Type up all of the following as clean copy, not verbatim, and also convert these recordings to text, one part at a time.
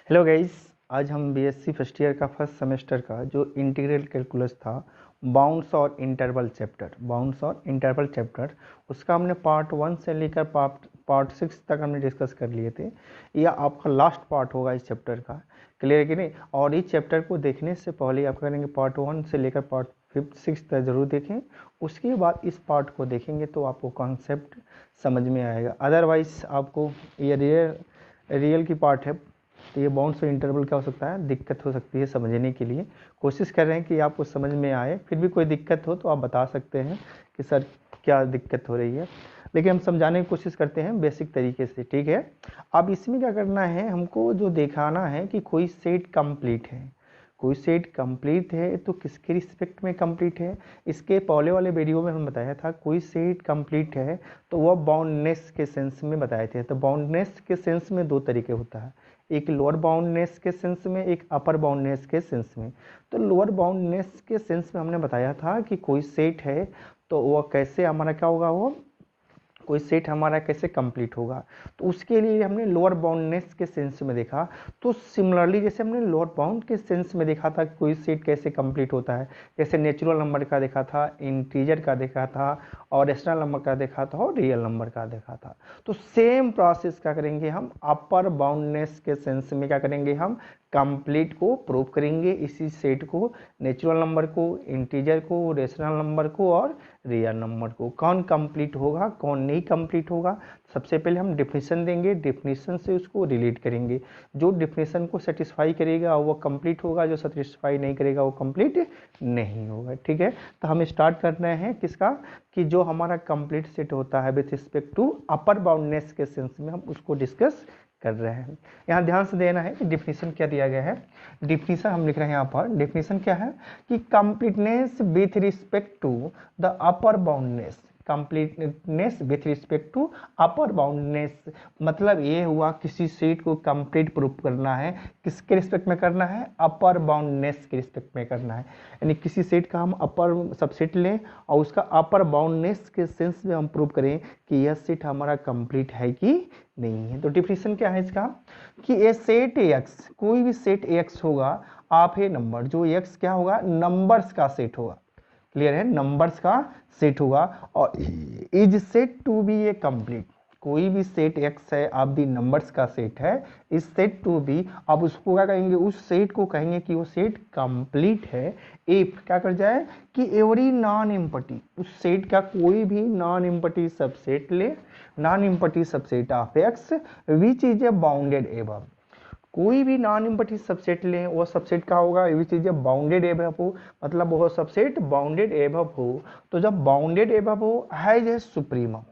Hello guys. आज हम BSc first year का फर्स्ट सेमेस्टर का जो इंटीग्रल कैलकुलस था, बाउंड्स और इंटरवल चैप्टर उसका हमने पार्ट 1 से लेकर पार्ट 6 तक हमने डिस्कस कर लिए थे। यह आपका लास्ट पार्ट होगा इस चैप्टर का। क्लियर है कि नहीं? और इस चैप्टर को देखने से पहले आप करेंगे पार्ट 1 से लेकर पार्ट 5 6 तक ज़रूर देखें। उसके बाद इस पार्ट को देखेंगे तो आपको कॉन्सेप्ट समझ में आएगा। अदरवाइज आपको ये रियल की पार्ट है तो ये बाउंड्स और इंटरवल क्या हो सकता है, दिक्कत हो सकती है समझने के लिए। कोशिश कर रहे हैं कि आपको समझ में आए। फिर भी कोई दिक्कत हो तो आप बता सकते हैं कि सर क्या दिक्कत हो रही है, लेकिन हम समझाने की कोशिश करते हैं बेसिक तरीके से। ठीक है। अब इसमें क्या करना है, हमको जो दिखाना है कि कोई सेट कंप्लीट है। कोई सेट कंप्लीट है तो किसके रिस्पेक्ट में कंप्लीट है। इसके पहले वाले वीडियो में हम बताया था कोई सेट कंप्लीट है तो वह बाउंडनेस के सेंस में बताए थे। तो बाउंडनेस के सेंस में दो तरीके होता है, एक लोअर बाउंडनेस के सेंस में, एक अपर बाउंडनेस के सेंस में। तो लोअर बाउंडनेस के सेंस में हमने बताया था कि कोई सेट है तो वह कैसे हमारा क्या होगा, वो कोई सेट हमारा कैसे कंप्लीट होगा। तो उसके लिए हमने लोअर बाउंडनेस के सेंस में देखा। तो सिमिलरली जैसे हमने लोअर बाउंड के सेंस में देखा था कि कोई सेट कैसे कंप्लीट होता है, जैसे नेचुरल नंबर का देखा था, इंटीजर का देखा था, और रेशनल नंबर का देखा था, और रियल नंबर का देखा था। तो सेम प्रोसेस क्या करेंगे हम अपर बाउंडनेस के सेंस में, क्या करेंगे हम कंप्लीट को प्रूव करेंगे। इसी सेट को, नेचुरल नंबर को, इंटीजर को, रेशनल नंबर को और रियल नंबर को, कौन कंप्लीट होगा कौन नहीं कंप्लीट होगा। सबसे पहले हम डिफिनीशन देंगे, डिफिनीशन से उसको रिलेट करेंगे। जो डिफिनीशन को सेटिस्फाई करेगा वो कंप्लीट होगा, जो सेटिस्फाई नहीं करेगा वो कंप्लीट नहीं होगा। ठीक है। तो हम स्टार्ट कर रहे हैं किसका, कि जो हमारा कंप्लीट सेट होता है with respect to upper boundness के सेंस में हम उसको डिस्कस कर रहे हैं। यहाँ ध्यान से देना है कि डिफिनीशन क्या दिया गया है। डिफिनीशन हम लिख रहे हैं यहाँ पर। डिफिनीशन क्या है कि completeness with respect to the upper boundness. Completeness with respect to upper boundness मतलब ये हुआ किसी सेट को कंप्लीट प्रूफ करना है। किसके रिस्पेक्ट में करना है, अपर बाउंडनेस के रिस्पेक्ट में करना है। यानी किसी सेट का हम अपर सबसेट लें और उसका अपर बाउंडनेस के सेंस में हम प्रूव करें कि यह सेट हमारा कंप्लीट है कि नहीं है। तो डिफिनीशन क्या है इसका, कि ए सेट एक्स, कोई भी सेट एक्स होगा ऑफ ए नंबर, जो एक्स क्या होगा, नंबर्स का सेट होगा। क्लियर है, नंबर्स का सेट होगा और is said to be a complete. कोई भी सेट एक्स है आप दी नंबर्स का सेट है, इस सेट टू बी, अब उसको क्या कहेंगे, उस सेट को कहेंगे कि वो सेट कंप्लीट है। इफ क्या कर जाए कि एवरी नॉन एम्पटी, उस सेट का कोई भी नॉन एम्पटी सबसेट ले, non empty subset of x which is a bounded above. कोई भी नॉन एम्पटी सबसेट लें, वो सबसेट का होगा which is a bounded above हो, मतलब वो सबसेट बाउंडेड एबव हो। तो जब बाउंडेड एबव हो, has a supremum,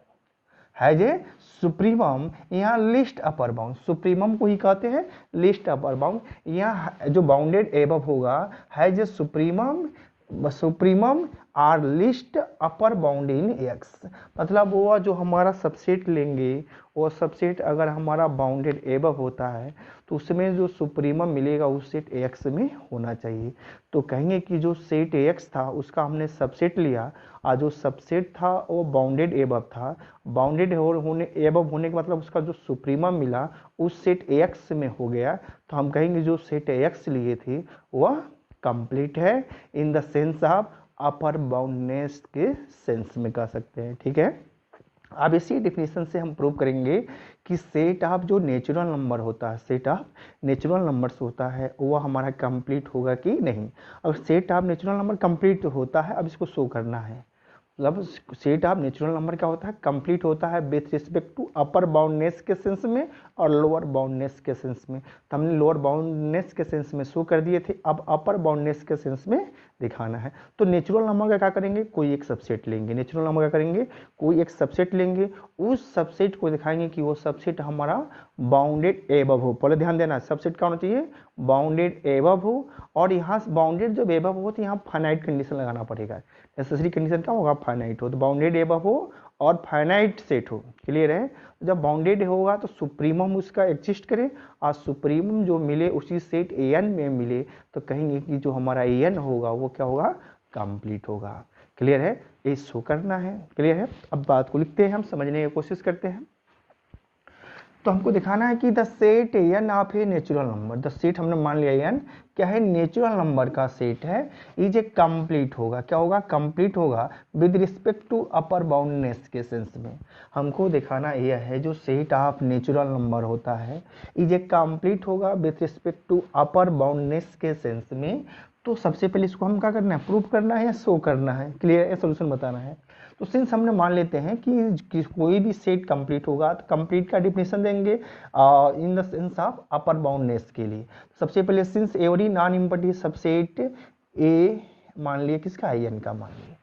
has a supremum, यहाँ लिस्ट अपर बाउंड, सुप्रीमम को ही कहते हैं लिस्ट अपर बाउंड। यहाँ जो बाउंडेड एबव होगा has a supremum, supremum are least upper bound in x, मतलब वो जो हमारा सबसेट लेंगे वो सबसेट अगर हमारा बाउंडेड एबव होता है तो उसमें जो सुप्रीमम मिलेगा उस सेट एक्स में होना चाहिए। तो कहेंगे कि जो सेट एक्स था उसका हमने सबसेट लिया और जो सबसेट था वो बाउंडेड एबव था। बाउंडेड होने एबव होने का मतलब उसका जो सुप्रीमम मिला उस सेट एक्स में हो गया। तो हम कहेंगे जो सेट एक्स लिए थे वह कंप्लीट है in the sense of upper boundness के सेंस में कह सकते हैं। ठीक है। अब इसी डिफिनीशन से हम प्रूव करेंगे कि सेट ऑफ जो नेचुरल नंबर होता है, सेट ऑफ नेचुरल नंबर्स होता है वो हमारा कंप्लीट होगा कि नहीं। अब set of natural number complete होता है, अब इसको शो करना है। मतलब सेट ऑफ नेचुरल नंबर क्या होता है, कंप्लीट होता है with respect to upper boundness के सेंस में और लोअर बाउंडनेस के सेंस में। तो हमने लोअर बाउंडनेस के सेंस में शो कर दिए थे, अब अपर बाउंडनेस के सेंस में दिखाना है। तो नेचुरल नंबर का क्या करेंगे, कोई एक सबसेट लेंगे। नेचुरल नंबर का करेंगे, कोई एक सबसेट लेंगे, उस सबसेट को दिखाएंगे कि वो सबसेट हमारा बाउंडेड एबव हो। पहले ध्यान देना, सबसेट क्या होना चाहिए, बाउंडेड एबव हो। और यहाँ बाउंडेड जब एबव हो तो यहाँ फाइनाइट कंडीशन लगाना पड़ेगा। नेसेसरी कंडीशन क्या होगा, फाइनाइट हो। तो बाउंडेड एबव हो और फाइनाइट सेट हो। क्लियर है। जब बाउंडेड होगा तो सुप्रीमम उसका एग्जिस्ट करे और सुप्रीमम जो मिले उसी सेट ए एन में मिले तो कहेंगे कि जो हमारा ए एन होगा वो क्या होगा, कंप्लीट होगा। क्लियर है, ये शो करना है। क्लियर है। अब बात को लिखते हैं, हम समझने की कोशिश करते हैं। तो हमको दिखाना है कि the set n of a natural number, the set हमने मान लिया एन क्या है, नेचुरल नंबर का सेट है, इज ए कंप्लीट होगा, क्या होगा, कंप्लीट होगा with respect to upper boundness के सेंस में। हमको दिखाना यह है जो सेट ऑफ नेचुरल नंबर होता है इज ए कंप्लीट होगा with respect to upper boundness के सेंस में। तो सबसे पहले इसको हम क्या करना है, प्रूफ करना है या शो करना है, क्लियर है, सोल्यूशन बताना है। तो सिंस हमने मान लेते हैं कि कोई भी सेट कंप्लीट होगा तो कंप्लीट का डिफिनेशन देंगे in the sense of upper boundness के लिए। सबसे पहले since every non empty subset A मान लिए किसका, एन का मान लिए,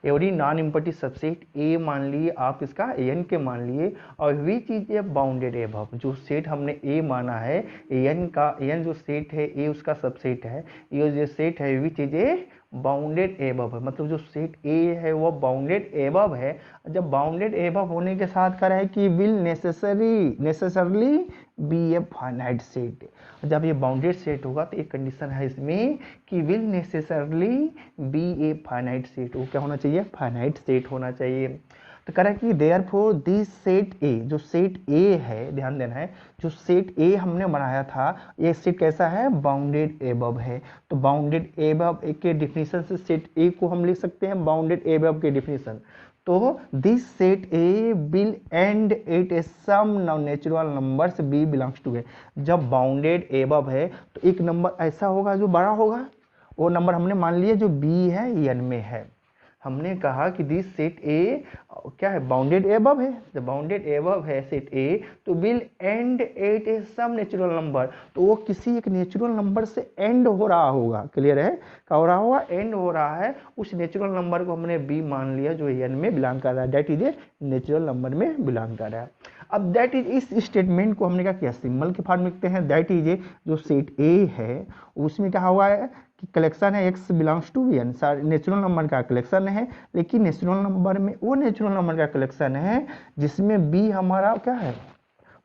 every non empty subset A मान लिए आप इसका एन के मान लिए, और विच इज ए बाउंडेड एबव, जो सेट हमने ए माना है एन का, एन जो सेट है ए उसका सबसेट है, ये जो सेट है विच इज ए बाउंडेड एबव है, मतलब जो सेट ए है वो बाउंडेड एबव है। जब बाउंडेड एबव होने के साथ कह रहा है कि will necessarily be a finite set, जब ये बाउंडेड सेट होगा तो एक कंडीशन है इसमें कि will necessarily be a finite set, वो क्या होना चाहिए, फाइनाइट सेट होना चाहिए। तो कह रहा है कि देयरफॉर दिस सेट ए, जो सेट ए है, ध्यान देना है, जो सेट ए हमने बनाया था ये सेट कैसा है, बाउंडेड एबव है। तो बाउंडेड एबव के डिफिनीशन से सेट ए को हम लिख सकते हैं बाउंडेड एबव के डिफिनीशन। तो this set A will and at a some natural numbers B belongs to A, जब बाउंडेड एबव है तो एक नंबर ऐसा होगा जो बड़ा होगा, वो नंबर हमने मान लिया जो बी है एन में है। हमने कहा कि दिस सेट ए क्या है, बाउंडेड एबव है, जब बाउंडेड एबव है सेट ए तो will and at a some natural number, तो वो किसी एक नेचुरल नंबर से एंड हो रहा होगा, क्लियर है, क्या हो रहा होगा, एंड हो रहा है, उस नेचुरल नंबर को हमने बी मान लिया जो एन में बिलोंग कर रहा है, that is A natural number में बिलोंग कर रहा है। अब दैट इज, इस स्टेटमेंट को हमने क्या किया, सिंबल के फॉर्म में लिखते हैं, दैट इज ए जो सेट ए है उसमें क्या हुआ है कि कलेक्शन है x belongs to n, natural number का कलेक्शन है, लेकिन नेचुरल नंबर में वो नेचुरल नंबर का कलेक्शन है जिसमें b हमारा क्या है,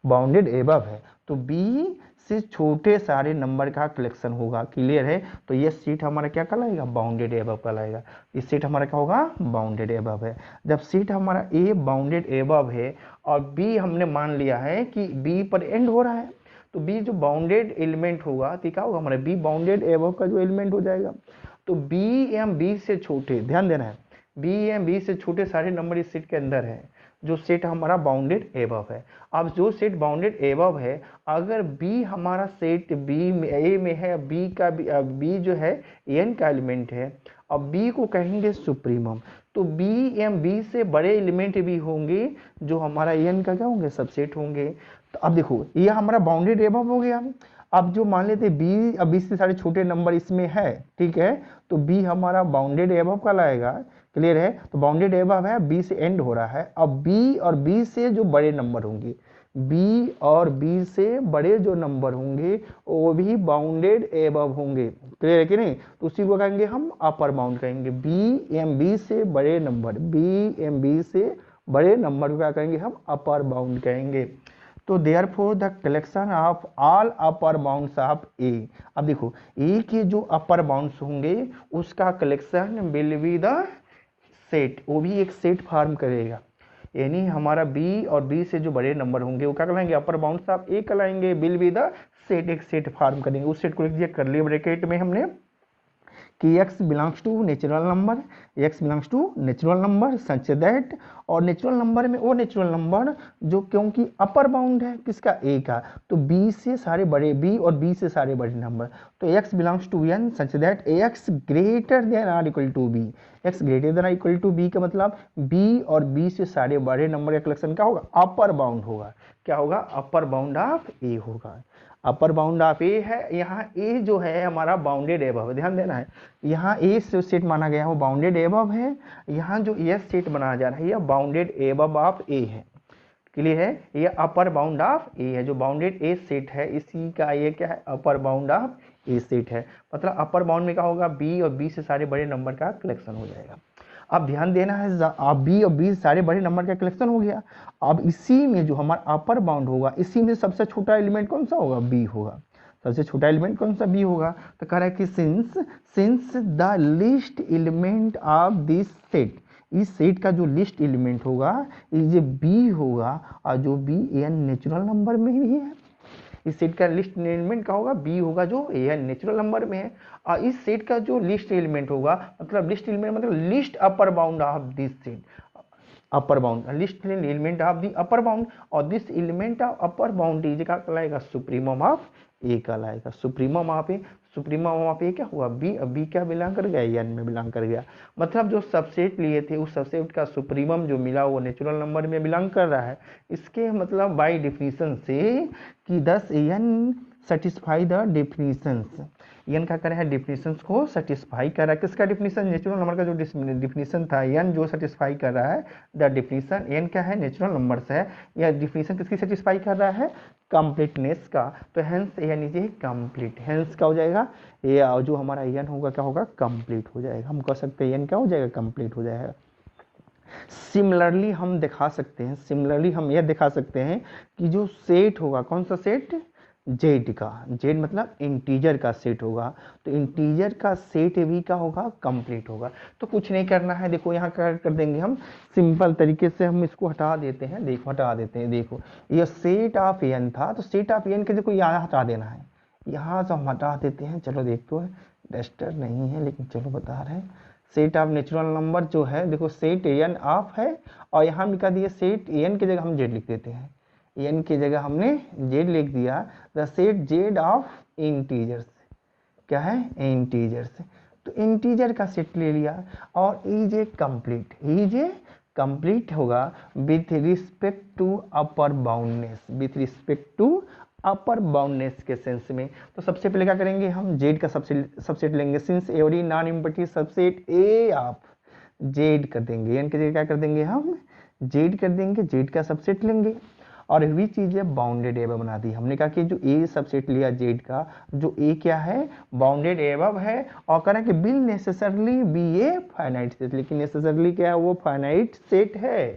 बाउंडेड एबव है, तो b से छोटे सारे नंबर का कलेक्शन होगा, क्लियर है। तो ये सीट हमारा क्या कहलाएगा, बाउंडेड एबव कहलाएगा, इस सीट हमारा क्या होगा, बाउंडेड एबव है। जब सीट हमारा a बाउंडेड एबव है और b हमने मान लिया है कि b पर एंड हो रहा है, तो b जो बाउंडेड एलिमेंट होगा तो क्या होगा हमारा b बाउंडेड एबव का जो एलिमेंट हो जाएगा। तो b एम b से छोटे, ध्यान देना है, b एम b से छोटे सारे नंबर इस सेट के अंदर है, जो सेट हमारा बाउंडेड एबव है। अब जो सेट बाउंडेड एबव है, अगर b हमारा सेट b में a में है, b का b जो है n का एलिमेंट है, अब b को कहेंगे सुप्रीमम, तो b एम b से बड़े एलिमेंट भी होंगे जो हमारा n का क्या होंगे, सबसेट होंगे। तो अब देखो ये हमारा बाउंडेड एबव हो गया। अब जो मान लेते b, अब 20 से सारे छोटे नंबर इसमें है, ठीक है, तो b हमारा बाउंडेड एबव का लाएगा, क्लियर है। तो बाउंडेड एबव है, b से एंड हो रहा है, अब b और b से जो बड़े नंबर होंगे, b और b से बड़े जो नंबर होंगे वो भी बाउंडेड एबव होंगे, क्लियर है कि नहीं। तो उसी को कहेंगे हम अपर बाउंड कहेंगे, b एम b से बड़े नंबर, b एम b से बड़े नंबर को क्या कहेंगे हम, अपर बाउंड कहेंगे। तो therefore the collection of all upper bounds of A, अब देखो ए के जो अपर बाउंड्स होंगे उसका collection will be the set, वो भी एक सेट फॉर्म करेगा, यानी हमारा b और b से जो बड़े नंबर होंगे वो क्या कहलाएंगे, अपर बाउंड्स ऑफ ए कहलाएंगे, विल बी द सेट, एक सेट फॉर्म करेंगे। उस सेट को लिख दिया करली ब्रैकेट में हमने कि x belongs to natural number, x belongs to natural number such that, और नेचुरल नंबर में वो नेचुरल नंबर जो क्योंकि अपर बाउंड है किसका, a का, तो b से सारे बड़े, b और b से सारे बड़े नंबर, तो x belongs to n such that x greater than or equal to b, x greater than or equal to b का मतलब b और b से सारे बड़े नंबर का कलेक्शन क्या होगा, अपर बाउंड होगा, क्या होगा, अपर बाउंड ऑफ a होगा। अपर बाउंड ऑफ ए है, यहाँ ए जो है हमारा बाउंडेड एबव, ध्यान देना है, यहाँ ए जो सेट माना गया है वो बाउंडेड एबव है, यहाँ जो ये सेट बनाया जा रहा है ये बाउंडेड एबव ऑफ ए है, क्लियर है, ये अपर बाउंड ऑफ ए है, जो बाउंडेड ए सेट है इसी का ये क्या है, अपर बाउंड ऑफ ए सेट है, मतलब अपर बाउंड में क्या होगा, बी और बी से सारे बड़े नंबर का कलेक्शन हो जाएगा। अब ध्यान देना है, अब बी और बी सारे बड़े नंबर का कलेक्शन हो गया, अब इसी में जो हमारा अपर बाउंड होगा इसी में सबसे छोटा एलिमेंट कौन सा होगा, बी होगा, सबसे छोटा एलिमेंट कौन सा, बी होगा। तो कह रहा है कि since the least element of this set, इस सेट का जो लिस्ट एलिमेंट होगा ये बी होगा, और जो बी एन नेचुरल नंबर में ही है। इस सेट का लिस्ट एलिमेंट का होगा बी होगा जो एन नेचुरल नंबर में है। और इस सेट का जो लिस्ट एलिमेंट होगा, मतलब लिस्ट एलिमेंट मतलब least upper bound of this set, upper bound least element of the upper bound, और this element of upper bound is का कहलाएगा सुप्रीमम ऑफ ए कहलाएगा। Supremum of A, supremum of A क्या हुआ B, B क्या belong कर गया N में बिलोंग कर गया। मतलब जो सबसेट लिए थे उस सबसेट का सुप्रीमम जो मिला वो नेचुरल नंबर में बिलोंग कर रहा है। इसके मतलब बाय डिफिनीशन से कि 10 n satisfy the definitions, n क्या कर रहा है डिफिनीशंस को सेटिस्फाई कर रहा है। किसका डिफिनीशन, नेचुरल नंबर का जो डिफिनीशन था एन जो सेटिस्फाई कर रहा है, द डिफिनीशन एन क्या है नेचुरल नंबर से है, या डिफिनीशन किसकी सेटिस्फाई कर रहा है कंप्लीटनेस का। तो hence n is A complete, hence क्या हो जाएगा ये जो हमारा एन होगा क्या होगा कंप्लीट हो जाएगा। हम कह सकते हैं एन क्या हो जाएगा कंप्लीट हो जाएगा। सिमिलरली हम दिखा सकते हैं, सिमिलरली हम यह दिखा सकते हैं कि जो सेट होगा कौन सा सेट जेड का, जेड मतलब इंटीजर का सेट होगा, तो इंटीजर का सेट भी क्या होगा कंप्लीट होगा। तो कुछ नहीं करना है, देखो यहाँ कर देंगे हम सिंपल तरीके से, हम इसको हटा देते हैं, देखो हटा देते हैं। देखो ये सेट ऑफ एन था, तो सेट ऑफ एन के देखो यहाँ हटा देना है, यहाँ से हम हटा देते हैं। चलो देखो डस्टर नहीं है लेकिन चलो बता रहे हैं, सेट ऑफ नेचुरल नंबर जो है देखो सेट एन ऑफ है, और यहाँ लिखा दिया सेट एन की जगह हम जेड लिख देते हैं, एन की जगह हमने जेड लिख दिया। The set Z of integers, क्या है इंटीजर्स, तो इंटीजर का सेट ले लिया, और is A complete, is A complete होगा with respect to upper boundedness, with respect to upper boundness के सेंस में। तो सबसे पहले क्या करेंगे हम जेड का सबसेट लेंगे, since every non empty subset A of Z कर देंगे, एन की जगह क्या कर देंगे हम जेड कर देंगे, जेड का सबसेट लेंगे, और भी चीज़ है बाउंडेड एबव बना दी हमने। कहा कि जो ए सबसेट लिया जेड का, जो ए क्या है बाउंडेड एबव है, और कह रहा है कि will necessarily be a finite set, लेकिन नेसेसरली क्या है वो फाइनाइट सेट है।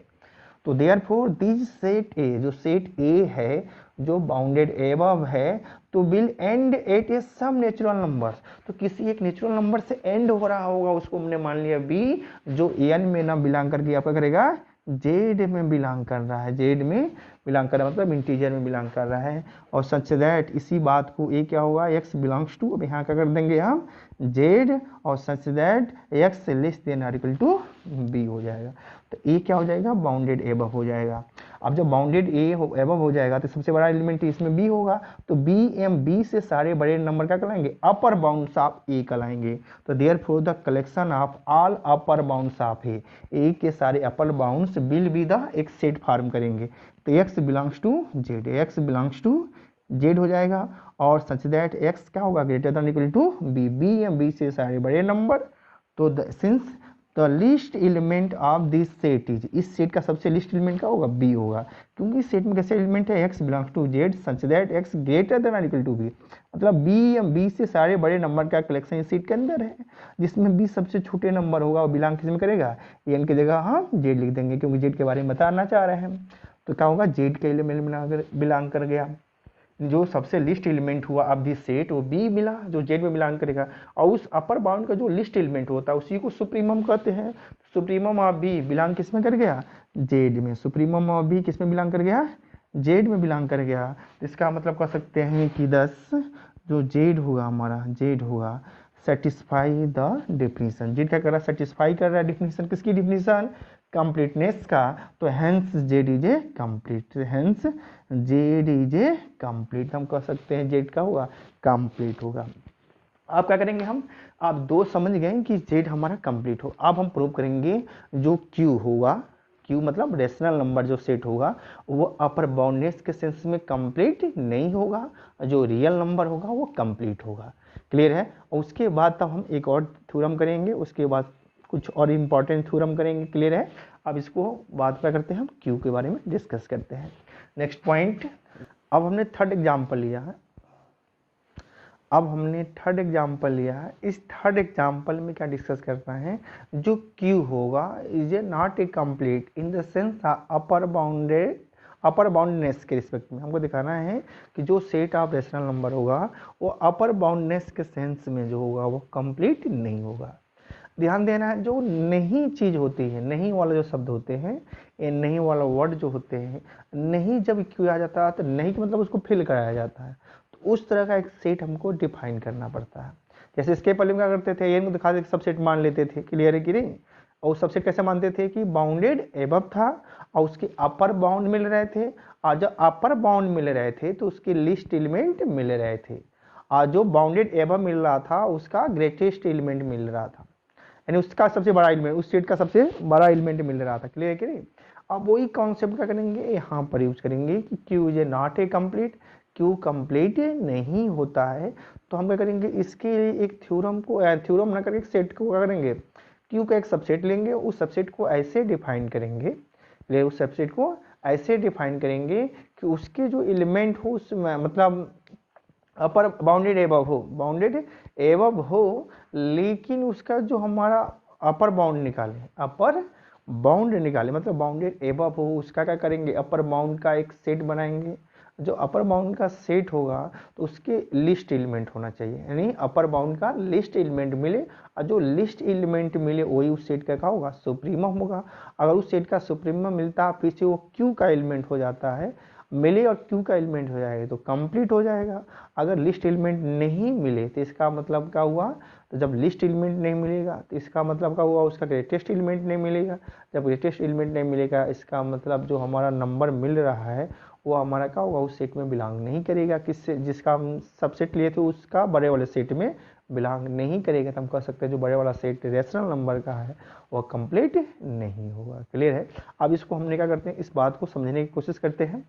तो देयरफॉर दिस सेट ए, जो सेट ए है जो बाउंडेड एबव है, तो will and at a some natural number, तो किसी एक नेचुरल नंबर से एंड हो रहा होगा, उसको हमने मान लिया बी, जो एन में ना बिलोंग करके आपका करेगा जेड में बिलोंग कर रहा है, जेड में बिलोंग कर रहा है मतलब इंटीजर में बिलोंग कर रहा है। और सच दैट इसी बात को ए क्या होगा एक्स बिलोंग्स टू, अब यहाँ क्या कर देंगे हम जेड, और such that x less than or equal to b हो जाएगा। तो ए क्या हो जाएगा बाउंडेड एबव हो जाएगा। अब जब बाउंडेड ए एबव हो जाएगा तो सबसे बड़ा एलिमेंट इसमें बी होगा, तो बी एम बी से सारे बड़े नंबर क्या कहलाएंगे अपर बाउंड्स ऑफ ए कहलाएंगे। तो therefore the collection of all upper bounds of A के सारे upper bounds will be the एक सेट फॉर्म करेंगे। तो X belongs to Z, X belongs to Z हो जाएगा, और सच दैट एक्स क्या होगा greater than equal to B, B M B से सारे बड़े नंबर। तो since the least element of this set is, इस सेट का सबसे लिस्ट एलिमेंट क्या होगा बी होगा, क्योंकि इस सेट में कैसे एलिमेंट है x belongs to z such that x greater than equal to b, मतलब बी या बी से सारे बड़े नंबर का कलेक्शन इस सेट के अंदर है, जिसमें बी सबसे छोटे नंबर होगा वो बिलोंग किस में करेगा एन की जगह हम जेड लिख देंगे, क्योंकि जेड के बारे में बताना चाह रहे हैं। तो क्या होगा जेड के एलिमेंट बिलोंग कर गया, जो सबसे लिस्ट एलिमेंट हुआ अब दिस सेट वो बी मिला जो जेड में बिलोंग करेगा, और उस अपर बाउंड का जो लिस्ट एलिमेंट होता है उसी को सुप्रीमम कहते हैं। सुप्रीमम ऑफ बी बिलोंग किस में कर गया जेड में, सुप्रीमम ऑफ बी किस में बिलोंग कर गया जेड में बिलोंग कर गया। तो इसका मतलब कह सकते हैं कि 10 जो जेड होगा हमारा जेड होगा सेटिस्फाई द डिफिनीशन, जेड क्या कर रहा है सेटिस्फाई कर रहा है डिफिनीशन, किसकी डिफिनीशन कंप्लीटनेस का। तो hence Z is a complete, hence Z is a complete, हम कह सकते हैं जेड का होगा कंप्लीट होगा। अब क्या करेंगे हम, आप दो समझ गए कि जेड हमारा कंप्लीट हो। अब हम प्रूव करेंगे जो क्यू होगा, क्यू मतलब रेशनल नंबर जो सेट होगा वो अपर बाउंडनेस के सेंस में कंप्लीट नहीं होगा, जो रियल नंबर होगा वो कंप्लीट होगा। क्लियर है। और उसके बाद तब हम एक और थ्योरम करेंगे, उसके बाद कुछ और इम्पॉर्टेंट थ्योरम करेंगे। क्लियर है। अब इसको बाद में करते हैं, हम क्यू के बारे में डिस्कस करते हैं। नेक्स्ट पॉइंट, अब हमने थर्ड एग्जाम्पल लिया है, इस थर्ड एग्जाम्पल में क्या डिस्कस करना है, जो क्यू होगा is a not A complete in the sense upper boundness के रिस्पेक्ट में। हमको दिखाना है कि जो सेट ऑफ रेशनल नंबर होगा वो अपर बाउंडनेस के सेंस में जो होगा वो कंप्लीट नहीं होगा। ध्यान देना है, जो नहीं चीज होती है, नहीं वाला जो शब्द होते हैं, ये नहीं वाला वर्ड जो होते हैं, नहीं जब क्यों आ जाता है तो नहीं का मतलब उसको फिल कराया जाता है, तो उस तरह का एक सेट हमको डिफाइन करना पड़ता है। जैसे इसके पहले में क्या करते थे, ये दिखा दे सबसेट मान लेते थे, क्लियर है कि नहीं। और सबसेट कैसे मानते थे कि बाउंडेड एबव था और उसके अपर बाउंड मिल रहे थे, और जब अपर बाउंड मिल रहे थे तो उसके लिस्ट एलिमेंट मिल रहे थे, और जो बाउंडेड एबव मिल रहा था उसका ग्रेटेस्ट एलिमेंट मिल रहा था, यानी उसका सबसे बड़ा एलिमेंट, उस सेट का सबसे बड़ा एलिमेंट मिल रहा था, क्लियर है कि नहीं। अब वही कॉन्सेप्ट क्या करेंगे, यहाँ पर यूज करेंगे कि Q is not A complete, Q complete नहीं होता है, तो हम क्या करेंगे, इसके लिए एक थ्योरम को, थ्योरम ना करके एक सेट को क्या करेंगे, क्यू का एक सबसेट लेंगे, उस सबसेट को ऐसे डिफाइन करेंगे, ले उस सबसेट को ऐसे डिफाइन करेंगे कि उसके जो एलिमेंट हो उसमें मतलब अपर बाउंडेड एबव हो, बाउंडेड एबव हो, लेकिन उसका जो हमारा अपर बाउंड निकाले, अपर बाउंड निकाले मतलब बाउंडेड एबव हो, उसका क्या करेंगे, अपर बाउंड का एक सेट बनाएंगे, जो अपर बाउंड का सेट होगा तो उसके लिस्ट एलिमेंट होना चाहिए, यानी अपर बाउंड का लिस्ट एलिमेंट मिले, और जो लिस्ट एलिमेंट मिले वही उस सेट का क्या होगा, सुप्रीमम होगा। अगर उस सेट का सुप्रीमम मिलता फिर से वो क्यू का एलिमेंट हो जाता है, मिले और क्यू का एलिमेंट हो जाएगा तो कंप्लीट हो जाएगा। अगर लिस्ट एलिमेंट नहीं मिले तो इसका मतलब क्या हुआ, तो जब लिस्ट एलिमेंट नहीं मिलेगा तो इसका मतलब क्या हुआ, उसका ग्रेटेस्ट एलिमेंट नहीं मिलेगा, जब ग्रेटेस्ट एलिमेंट नहीं मिलेगा इसका मतलब जो हमारा नंबर मिल रहा है वो हमारा क्या होगा, उस सेट में बिलोंग नहीं करेगा, किससे, जिसका हम सबसेट लिए थे उसका बड़े वाले सेट में बिलोंग नहीं करेगा, तो हम कह सकते हैं जो बड़े वाला सेट रेशनल नंबर का है वह कंप्लीट नहीं होगा, क्लियर है। अब इसको हमने क्या करते हैं, इस बात को समझने की कोशिश करते हैं।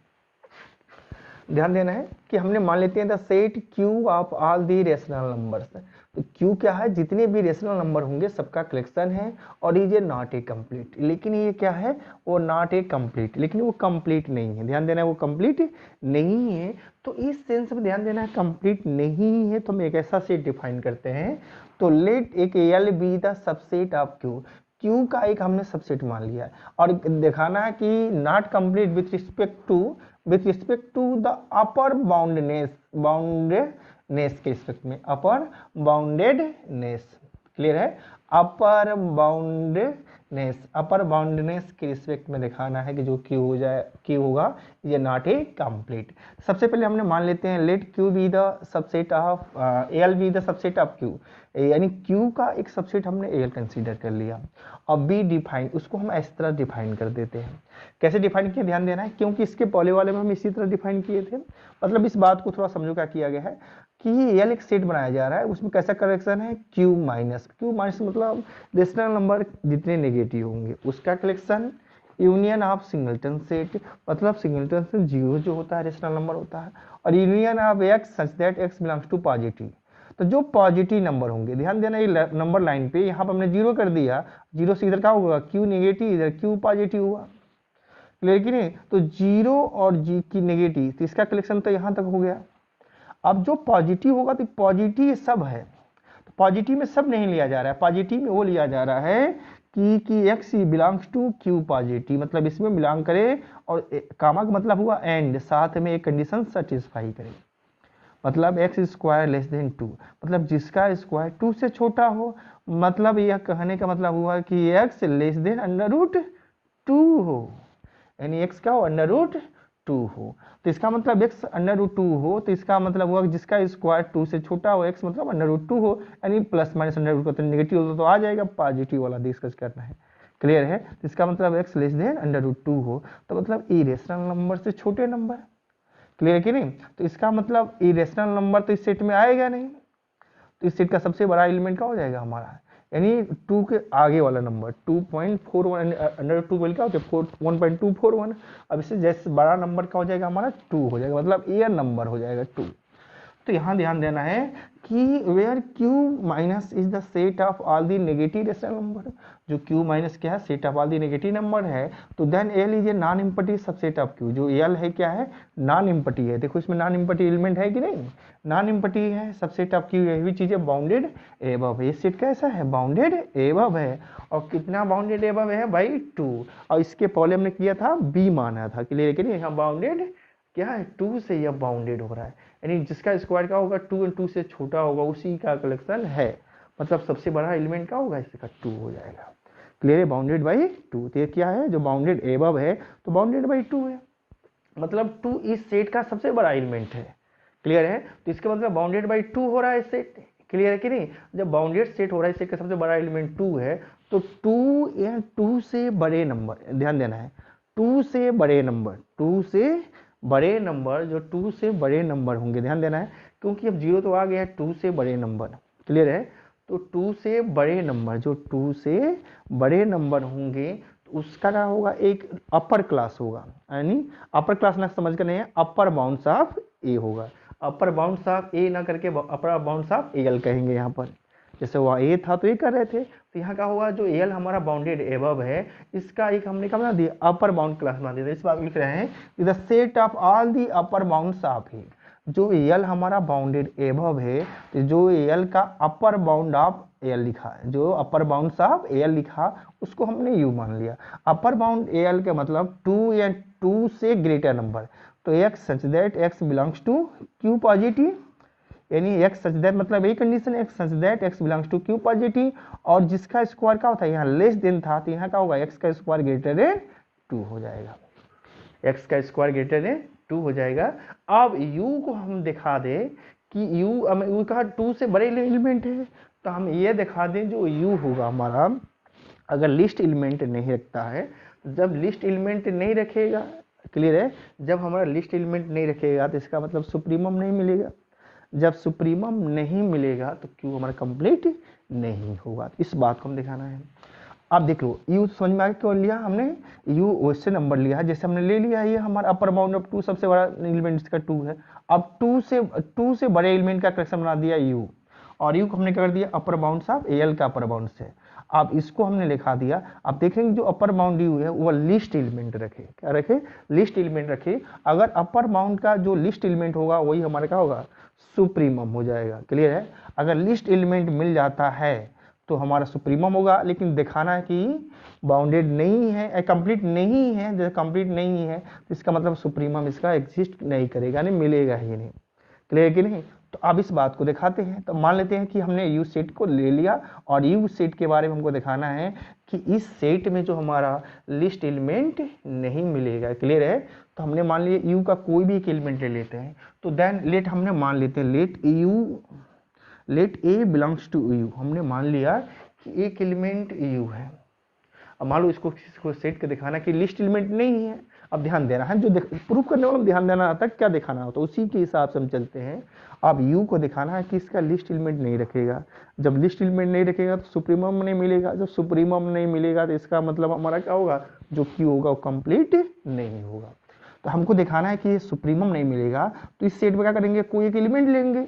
ध्यान देना है कि हमने मान लेते हैं the set Q of all the rational numbers, तो क्यू क्या है, जितने भी रेशनल नंबर होंगे सबका कलेक्शन है, और ये नॉट ए कंप्लीट, लेकिन ये क्या है, वो नॉट ए कंप्लीट, लेकिन वो कंप्लीट नहीं है, ध्यान देना है वो कंप्लीट नहीं है। तो इस सेंस में ध्यान देना है, कंप्लीट नहीं है तो हम एक ऐसा सेट डिफाइन करते हैं, तो लेट एक L be the subset of Q, Q का एक हमने सबसेट मान लिया है, और दिखाना है कि not complete with respect to the upper boundedness के रिस्पेक्ट में, अपर बाउंडेडनेस, क्लियर है, अपर बाउंडेडनेस के रिस्पेक्ट में दिखाना है कि जो क्यू हो जाए, क्यू होगा ये नॉट ए कंप्लीट। सबसे पहले हमने मान लेते हैं let q be the subset of l be the subset of q, यानी क्यू का एक सबसेट हमने एल कंसीडर कर लिया, अब बी डिफाइन, उसको हम इस तरह डिफाइन कर देते हैं। कैसे डिफाइन किया, ध्यान देना है, क्योंकि इसके पहले वाले में हम इसी तरह डिफाइन किए थे। मतलब इस बात को थोड़ा समझो क्या किया गया है कि एल एक सेट बनाया जा रहा है, उसमें कैसा कलेक्शन है, क्यू माइनस मतलब रेशनल नंबर जितने नेगेटिव होंगे उसका collection, union of singleton set मतलब सिंगलटन से जीरो जो होता है रेशनल नंबर होता है, और union of x such that x belongs to positive, तो जो पॉजिटिव नंबर होंगे, ध्यान देना ये नंबर लाइन पे यहाँ पर हमने जीरो कर दिया, जीरो से इधर क्या होगा, क्यू नेगेटिव, इधर क्यू पॉजिटिव हुआ, क्लियर कि नहीं। तो जीरो और जी की नेगेटिव, तो इसका कलेक्शन तो यहाँ तक हो गया। अब जो पॉजिटिव होगा तो पॉजिटिव सब है, तो पॉजिटिव में सब नहीं लिया जा रहा है, पॉजिटिव में वो लिया जा रहा है कि x belongs to q positive, मतलब इसमें बिलोंग करे, और कामा का मतलब हुआ एंड, साथ में एक कंडीशन सेटिस्फाई करे, मतलब एक्स स्क्वायर लेस देन 2, मतलब जिसका स्क्वायर 2 से छोटा हो, मतलब यह कहने का मतलब हुआ कि x less than under root 2 हो, यानी एक्स क्या हो, अंडर रूट 2 हो, तो इसका मतलब एक्स अंडर रूट 2 हो, तो इसका मतलब हुआ कि जिसका स्क्वायर 2 से छोटा हो, एक्स मतलब अंडर रूट 2 हो, यानी प्लस माइनस अंडर रूट का नेगेटिव हो तो आ जाएगा, पॉजिटिव वाला डिस्कस करना है, क्लियर है। तो इसका मतलब x less than under root 2 हो, तो मतलब इरेशनल नंबर से छोटे नंबर, क्लियर है कि नहीं। तो इसका मतलब इरेशनल नंबर तो इस सेट में आएगा नहीं, तो इस सेट का सबसे बड़ा एलिमेंट क्या हो जाएगा हमारा, यानी 2 के आगे वाला नंबर 2.41 अंडर 2 क्या होता है 1.241, अब इससे जैसे बड़ा नंबर क्या हो जाएगा हमारा 2 हो जाएगा, मतलब एयर नंबर हो जाएगा 2। तो यहाँ ध्यान देना है कि where q minus is the set of all the negative rational number, जो क्यू माइनस क्या है, set of all the negative number है, तो then l is a non empty subset of q, जो एल है क्या है, नॉन इम्पटी है, देखो इसमें नॉन इम्पटी एलिमेंट है कि नहीं, नॉन इम्पटी है, सबसेट ऑफ क्यू, यही चीजें बाउंडेड एबव है, ये सेट कैसा है, बाउंडेड एबव है, और कितना बाउंडेड एबव है भाई 2, और इसके पहले हमने किया था बी माना था, क्लियर कि नहीं, यहाँ बाउंडेड क्या है 2 से यह बाउंडेड हो रहा है, यानी जिसका स्क्वायर क्या होगा 2 और 2 से छोटा होगा उसी का कलेक्शन है, मतलब सबसे बड़ा एलिमेंट क्या होगा, इसका 2 हो जाएगा। क्लियर है, बाउंडेड बाई 2। तो ये क्या है, जो बाउंडेड एबव है तो बाउंडेड बाई 2 है, मतलब 2 इस सेट का सबसे बड़ा एलिमेंट है। क्लियर है, तो इसका मतलब बाउंडेड बाई 2 हो रहा है सेट। क्लियर है कि नहीं, जब बाउंडेड सेट हो रहा है सेट का सबसे बड़ा एलिमेंट 2 है, तो 2 या 2 से बड़े नंबर, ध्यान देना है, 2 से बड़े नंबर, 2 से बड़े नंबर, जो 2 से बड़े नंबर होंगे, ध्यान देना है, क्योंकि अब 0 तो आ गया है, 2 से बड़े नंबर। क्लियर है, तो 2 से बड़े नंबर, जो 2 से बड़े नंबर होंगे तो उसका क्या होगा, एक अपर क्लास होगा, यानी अपर क्लास ना समझ कर नहीं है, अपर बाउंड्स ऑफ ए होगा। अपर बाउंड्स ऑफ ए ना करके अपर बाउंड्स ऑफ एल कहेंगे यहाँ पर। जैसे वहाँ ए था तो ये कर रहे थे, तो यहाँ का होगा जो एल हमारा बाउंडेड एबव है, इसका एक हमने क्या बना दिया, अपर बाउंड क्लास बना दिया। इस बात लिख रहे हैं the set of all the upper bounds of A, जो एल हमारा बाउंडेड एबव है, तो जो एल का अपर बाउंड ऑफ एल लिखा है, जो अपर बाउंड्स ऑफ एल लिखा उसको हमने यू मान लिया। अपर बाउंड एल का मतलब 2 या 2 से ग्रेटर नंबर, तो x such that x belongs to q positive, यानी एक्स सच दैट मतलब यही कंडीशन है, x such that x belongs to q positive, और जिसका स्क्वायर क्या होता है, यहाँ लेस देन था तो यहाँ क्या होगा, एक्स का स्क्वायर ग्रेटर देन 2 हो जाएगा, एक्स का स्क्वायर ग्रेटर देन 2 हो जाएगा। अब u को हम दिखा दें कि u का 2 से बड़े एलिमेंट है, तो हम ये दिखा दें जो u होगा हमारा, अगर लिस्ट एलिमेंट नहीं रखता है, जब लिस्ट एलिमेंट नहीं रखेगा, क्लियर है, जब हमारा लिस्ट एलिमेंट नहीं रखेगा तो इसका मतलब सुप्रीमम नहीं मिलेगा, जब सुप्रीमम नहीं मिलेगा तो क्यू हमारा कंप्लीट नहीं होगा। इस बात को हम दिखाना है। आप देख लो, यू समझ में आ क्यों लिया हमने, यू वैसे नंबर लिया है जैसे हमने ले लिया है, ये हमारा अपर बाउंड ऑफ 2, सबसे बड़ा एलिमेंट इसका 2 है। अब 2 से बड़े एलिमेंट का करेक्शन बना दिया यू, और यू को हमने क्या कर दिया, अपर बाउंड ऑफ एल का अपर बाउंड से। अब इसको हमने लिखा दिया, अब देखेंगे जो अपर बाउंड यू है वो लिस्ट एलिमेंट रखे, क्या रखे, लिस्ट एलिमेंट रखे। अगर अपर बाउंड का जो लिस्ट एलिमेंट होगा वही हमारा क्या होगा, सुप्रीमम हो जाएगा। क्लियर है, अगर लिस्ट एलिमेंट मिल जाता है तो हमारा सुप्रीमम होगा, लेकिन दिखाना है कि बाउंडेड नहीं है, कंप्लीट नहीं है, जैसे कंप्लीट नहीं है तो इसका मतलब सुप्रीमम इसका एग्जिस्ट नहीं करेगा, नहीं मिलेगा ही नहीं। क्लियर कि नहीं, तो अब इस बात को दिखाते हैं। तो मान लेते हैं कि हमने यू सेट को ले लिया, और यू सेट के बारे में हमको दिखाना है कि इस सेट में जो हमारा लिस्ट एलिमेंट नहीं मिलेगा। क्लियर है, तो हमने मान लिया यू का कोई भी एक एलिमेंट ले लेते हैं, तो देन लेट हमने मान लेते हैं let A belongs to u, हमने मान लिया कि एक एलिमेंट यू है। अब मान लो इसको सेट के दिखाना कि लिस्ट एलिमेंट नहीं है। अब ध्यान देना है, जो प्रूफ करने वाला ध्यान देना आता है, क्या दिखाना होता है उसी के हिसाब से हम चलते हैं। अब यू को दिखाना है कि इसका लिस्ट एलिमेंट नहीं रखेगा, जब लिस्ट एलिमेंट नहीं रखेगा तो सुप्रीमम नहीं मिलेगा, जब सुप्रीमम नहीं मिलेगा तो इसका मतलब हमारा क्या होगा, जो क्यू होगा वो कंप्लीट नहीं होगा। तो हमको दिखाना है कि ये सुप्रीमम नहीं मिलेगा, तो इस सेट में क्या करेंगे, कोई एक एलिमेंट लेंगे,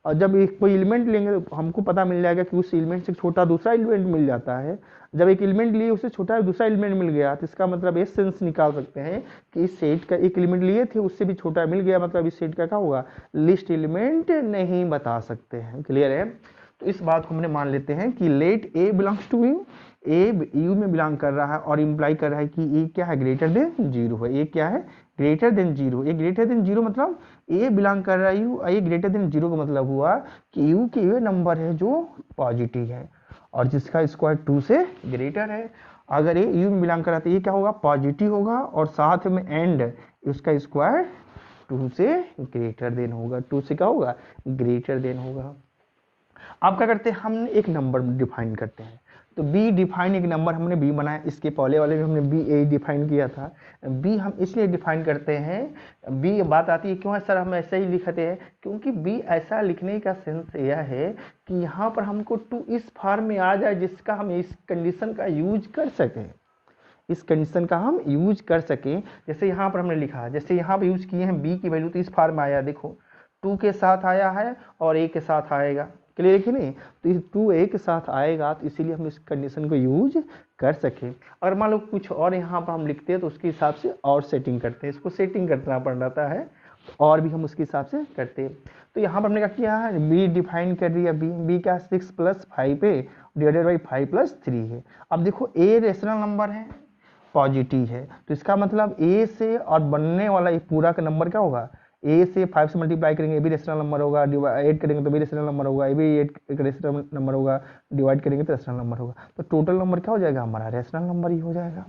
और जब एक कोई एलिमेंट लेंगे तो हमको पता मिल जाएगा कि उस एलिमेंट से छोटा दूसरा एलिमेंट मिल जाता है। जब एक एलिमेंट लिए उससे छोटा दूसरा एलिमेंट मिल गया तो इसका मतलब ये सेंस निकाल सकते हैं कि इस सेट का एक एलिमेंट लिए थे उससे भी छोटा मिल गया, मतलब इस सेट का क्या होगा, लिस्ट एलिमेंट नहीं बता सकते हैं। क्लियर है, तो इस बात को हमने मान लेते हैं कि let A belongs to u, a u में बिलोंग कर रहा है और इंप्लाई कर रहा है कि ए क्या है, ग्रेटर देन 0 है। ए क्या है, ग्रेटर देन 0। ए ग्रेटर देन 0 मतलब ए बिलोंग कर रहा है यू, ए ग्रेटर देन 0 का मतलब हुआ कि यू के ये नंबर है जो पॉजिटिव है और जिसका स्क्वायर 2 से ग्रेटर है। अगर ए यू में बिलोंग कर रहा है तो ये क्या होगा, पॉजिटिव होगा, और साथ में एंड उसका स्क्वायर 2 से ग्रेटर देन होगा, 2 से क्या होगा, ग्रेटर देन होगा। अब क्या करते हैं, हम एक नंबर डिफाइन करते हैं, तो बी डिफाइन एक नंबर हमने बी बनाया, इसके पहले वाले में हमने बी ए डिफाइन किया था। बी हम इसलिए डिफाइन करते हैं, बी बात आती है क्यों है सर हम ऐसे ही लिखते हैं, क्योंकि बी ऐसा लिखने का सेंस यह है कि यहाँ पर हमको 2 इस फॉर्म में आ जाए जिसका हम इस कंडीशन का यूज कर सकें, इस कंडीशन का हम यूज कर सकें। जैसे यहाँ पर हमने लिखा, जैसे यहाँ पर यूज किए हैं बी की वैल्यू तो इस फॉर्म में आया, देखो 2 के साथ आया है और ए के साथ आएगा। क्लियर है कि नहीं, तो इस 2 ए के साथ आएगा, तो इसीलिए हम इस कंडीशन को यूज कर सके। अगर मान लो कुछ और यहाँ पर हम लिखते हैं तो उसके हिसाब से और सेटिंग करते हैं, इसको सेटिंग करना पड़ जाता है, और भी हम उसके हिसाब से करते हैं। तो यहाँ पर हमने क्या किया है, बी डिफाइन कर दिया, बी क्या 6 + 5 है डिवाइडेड बाई 5 + 3 है। अब देखो ए रेशनल नंबर है, पॉजिटिव है, तो इसका मतलब ए से और बनने वाला ये पूरा का नंबर क्या होगा, ए से 5 से मल्टीप्लाई करेंगे, ए भी रेशनल नंबर होगा, ऐड करेंगे तो भी रेशनल नंबर होगा, ए भी एक रेशनल नंबर होगा, डिवाइड करेंगे तो रेशनल नंबर होगा। तो टोटल नंबर क्या हो जाएगा हमारा, रेशनल नंबर ही हो जाएगा।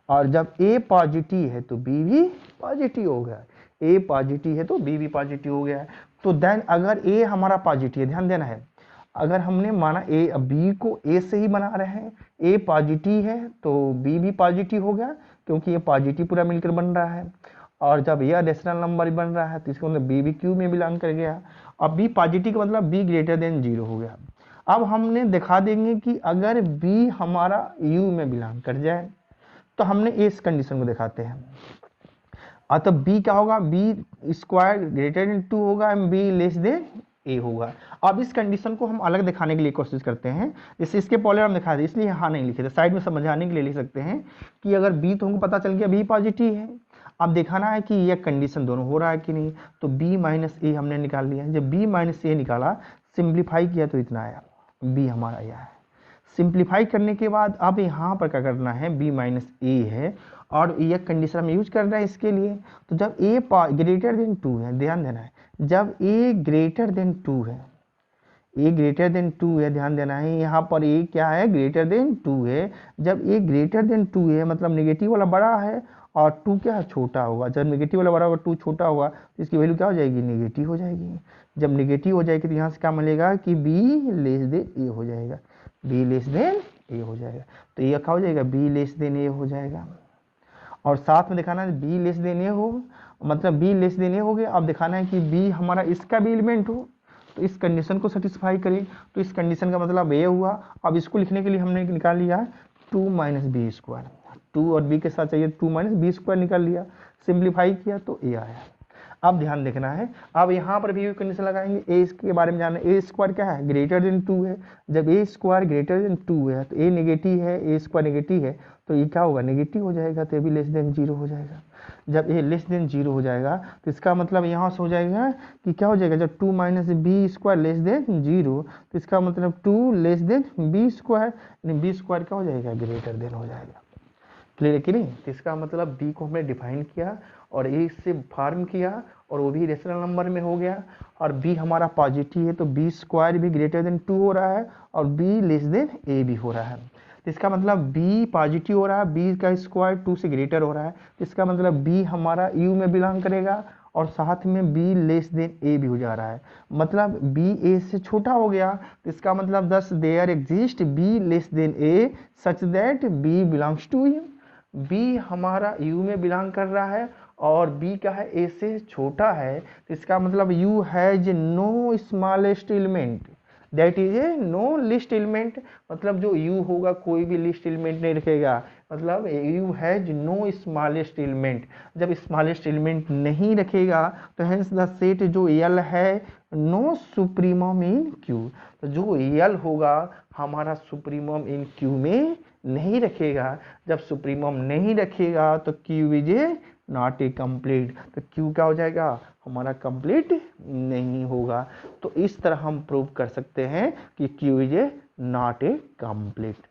और जब ए पॉजिटिव है तो बी भी पॉजिटिव हो गया, ए पॉजिटिव है तो बी भी पॉजिटिव हो गया है। तो देन अगर ए हमारा पॉजिटिव है, ध्यान देना है, अगर हमने माना ए बी को ए से ही बना रहे हैं, ए पॉजिटिव है तो बी भी पॉजिटिव हो गया, क्योंकि ये पॉजिटिव पूरा मिलकर बन रहा है। और जब यह रेशनल नंबर बन रहा है तो इसका मतलब बी भी क्यू में बिलोंग कर गया। अब बी पॉजिटिव का मतलब बी ग्रेटर देन 0 हो गया। अब हमने दिखा देंगे कि अगर बी हमारा यू में बिलोंग कर जाए तो हमने इस कंडीशन को दिखाते हैं। तो बी क्या होगा, बी स्क्वायर ग्रेटर देन 2 होगा, बी लेस देन ए होगा। अब इस कंडीशन को हम अलग दिखाने के लिए कोशिश करते हैं, जैसे इसके पॉलर हम दिखा दें, इसलिए यहाँ नहीं लिखे थे, साइड में समझाने के लिए लिख सकते हैं कि अगर बी तो हमको पता चल गया बी पॉजिटिव है, अब दिखाना है कि यह कंडीशन दोनों हो रहा है कि नहीं। तो बी माइनस ए हमने निकाल लिया है, जब बी माइनस ए निकाला, सिंप्लीफाई किया तो इतना आया, बी हमारा यह है। सिंप्लीफाई करने के बाद अब यहाँ पर क्या करना है, b माइनस ए है और यह कंडीशन हम यूज कर रहे हैं इसके लिए। तो जब a ग्रेटर देन 2 है, ध्यान देना है, जब a ग्रेटर देन 2 है, a ग्रेटर देन 2 है, ध्यान देना है, यहाँ पर a क्या है, ग्रेटर देन 2 है। जब a ग्रेटर देन 2 है मतलब नेगेटिव वाला बड़ा है और 2 क्या है, छोटा होगा। जब नेगेटिव वाला बड़ा होगा 2 छोटा होगा तो इसकी वैल्यू क्या हो जाएगी, नेगेटिव हो जाएगी। जब नेगेटिव हो जाएगी तो यहाँ से क्या मिलेगा कि b लेस देन a हो जाएगा, बी लेस देन ए हो जाएगा। तो ये क्या हो जाएगा, बी लेस देन ए हो जाएगा। और साथ में दिखाना है बी लेस देन ए हो, मतलब बी लेस देन ए हो गया। अब दिखाना है कि बी हमारा इसका भी एलिमेंट हो, तो इस कंडीशन को सेटिस्फाई करें। तो इस कंडीशन का मतलब ए हुआ। अब इसको लिखने के लिए हमने निकाल लिया 2 माइनस बी स्क्वायर, 2 और बी के साथ चाहिए 2 माइनस बी स्क्वायर निकाल लिया, सिंप्लीफाई किया तो ए आया। अब ध्यान देखना है, अब यहाँ पर भी कंडीशन लगाएंगे, ए के बारे में जानना है, ए स्क्वायर क्या है, ग्रेटर देन 2 है। जब ए स्क्वायर ग्रेटर देन 2 है तो ए नेगेटिव है, ए स्क्वायर नेगेटिव है तो ये क्या होगा, नेगेटिव हो जाएगा, तो ए भी लेस देन 0 हो जाएगा। जब ए लेस देन 0 हो जाएगा तो इसका मतलब यहाँ से हो जाएगा कि क्या हो जाएगा, जब 2 minus b square less than 0 तो इसका मतलब 2 less than b square, b square क्या हो जाएगा, ग्रेटर देन हो जाएगा। क्लियर है कि नहीं। तो इसका मतलब बी को हमने डिफाइन किया और ए से फार्म किया और वो भी रेशनल नंबर में हो गया। और बी हमारा पॉजिटिव है तो बी स्क्वायर भी ग्रेटर देन 2 हो रहा है और बी लेस देन ए भी हो रहा है। तो इसका मतलब बी पॉजिटिव हो रहा है, बी का स्क्वायर 2 से ग्रेटर हो रहा है, तो इसका मतलब बी हमारा यू में बिलोंग करेगा और साथ में बी लेस देन ए भी हो जा रहा है, मतलब बी ए से छोटा हो गया। तो इसका मतलब thus there exist b less than a such that b belongs to u, b हमारा यू में बिलोंग कर रहा है और बी क्या है, ए से छोटा है। तो इसका मतलब U has no smallest element that is a no least element, मतलब जो यू होगा कोई भी लिस्ट एलिमेंट नहीं रखेगा, मतलब U has no smallest element. जब स्मॉलेस्ट एलिमेंट नहीं रखेगा तो हेंस द सेट जो एल है नो सुप्रीमम इन क्यू, तो जो एल होगा हमारा सुप्रीमम इन क्यू में नहीं रखेगा। जब सुप्रीमम नहीं रखेगा तो Q is a not A complete, तो क्यू क्या हो जाएगा, हमारा कंप्लीट नहीं होगा। तो इस तरह हम प्रूव कर सकते हैं कि Q is a not A complete.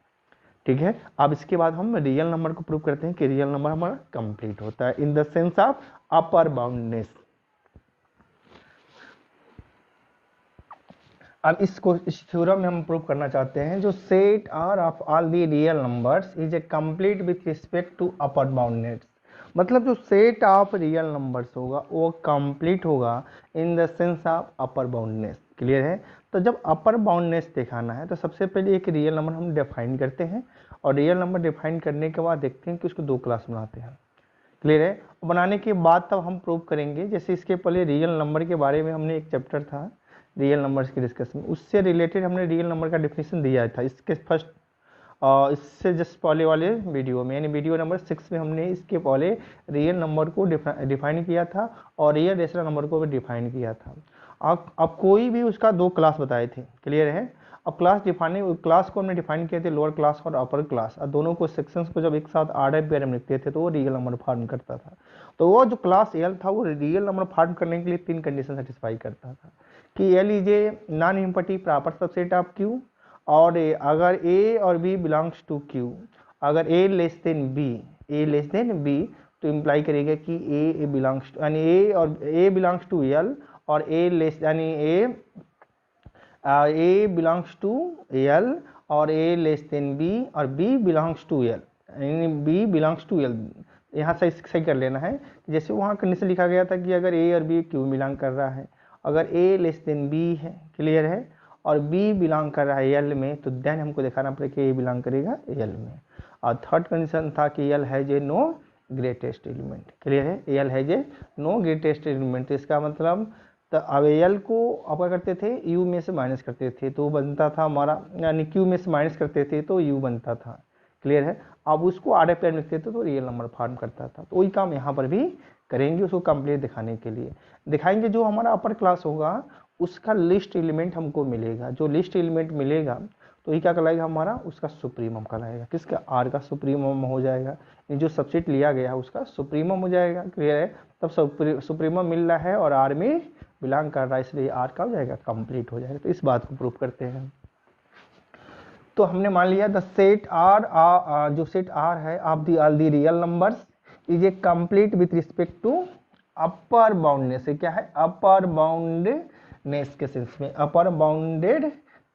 ठीक है, अब इसके बाद हम रियल नंबर को प्रूव करते हैं कि रियल नंबर हमारा कंप्लीट होता है in the sense of upper boundness. अब इस थ्योरम में हम प्रूव करना चाहते हैं जो set R of all the real numbers is A complete with respect to upper boundness, मतलब जो सेट ऑफ रियल नंबर्स होगा वो कंप्लीट होगा in the sense of upper boundness. Clear है। तो जब अपर बाउंडनेस दिखाना है तो सबसे पहले एक रियल नंबर हम डिफाइन करते हैं और रियल नंबर डिफाइन करने के बाद देखते हैं कि उसको दो क्लास बनाते हैं। क्लियर है। बनाने के बाद तब हम प्रूव करेंगे, जैसे इसके पहले रियल नंबर के बारे में हमने एक चैप्टर था रियल नंबर्स के डिस्कशन में, उससे रिलेटेड हमने रियल नंबर का डेफिनेशन दिया था इसके फर्स्ट इससे जस्ट पहले वाले वीडियो में, यानी वीडियो नंबर 6 में हमने इसके पहले रियल नंबर को डिफाइन किया था और रियल रेशनल नंबर को भी डिफाइन किया था। अब कोई भी उसका दो क्लास बताए थे। क्लियर है। अब क्लास को हमने डिफाइन किए थे लोअर क्लास और अपर क्लास, और दोनों को सेक्शंस को जब एक साथ आर्डर पेयर में लिखते थे तो वो रियल नंबर फॉर्म करता था। तो वो जो क्लास एल था वो रियल नंबर फॉर्म करने के लिए तीन कंडीशन सेटिस्फाई करता था कि L is a non empty proper subset of Q, और अगर ए और बी बिलोंग्स टू क्यू, अगर ए लेस देन बी तो तो इम्प्लाई करेगा कि ए बिलोंग्स टू, यानी ए और ए बिलोंग्स टू एल और ए लेस, यानी ए बिलोंग्स टू एल और ए लेस देन बी और बी बिलोंग्स टू एल, यानी बी बिलोंग्स टू एल। यहाँ सही सही कर लेना है, जैसे वहाँ कंडीशन लिखा गया था कि अगर ए और बी क्यों बिलोंग कर रहा है, अगर ए लेस देन बी है, क्लियर है, और बी बिलोंग कर रहा है एल में, तो देन हमको दिखाना पड़ेगा कि ए बिलोंग करेगा एल में। और थर्ड कंडीशन था कि L has a no greatest element, clear है, L has a no greatest element. तो इसका मतलब तो अब एल को आप क्या करते थे, यू में से माइनस करते थे तो बनता था हमारा, यानी क्यू में से माइनस करते थे तो यू बनता था, क्लियर है। अब उसको आर एफ प्लेन लिखते थे तो रियल नंबर फॉर्म करता था। तो वही काम यहाँ पर भी करेंगे, उसको कंप्लीट दिखाने के लिए दिखाएंगे। जो हमारा अपर क्लास होगा उसका लिस्ट एलिमेंट हमको मिलेगा, जो लिस्ट एलिमेंट मिलेगा तो ये क्या कहलाएगा हमारा, उसका सुप्रीमम कहलाएगा। किसका, आर का सुप्रीमम हो जाएगा, जो सबसेट लिया गया है उसका सुप्रीमम हो जाएगा, क्लियर है। तब सुप्रीमम मिल रहा है और आर में बिलोंग कर रहा है, इसलिए आर का हो जाएगा, कंप्लीट हो जाएगा। तो इस बात को प्रूव करते हैं। तो हमने मान लिया द सेट आर, जो सेट आर है of the all the real numbers is A complete with respect to upper boundness. क्या है, अपर बाउंडनेस के सेंस में, अपर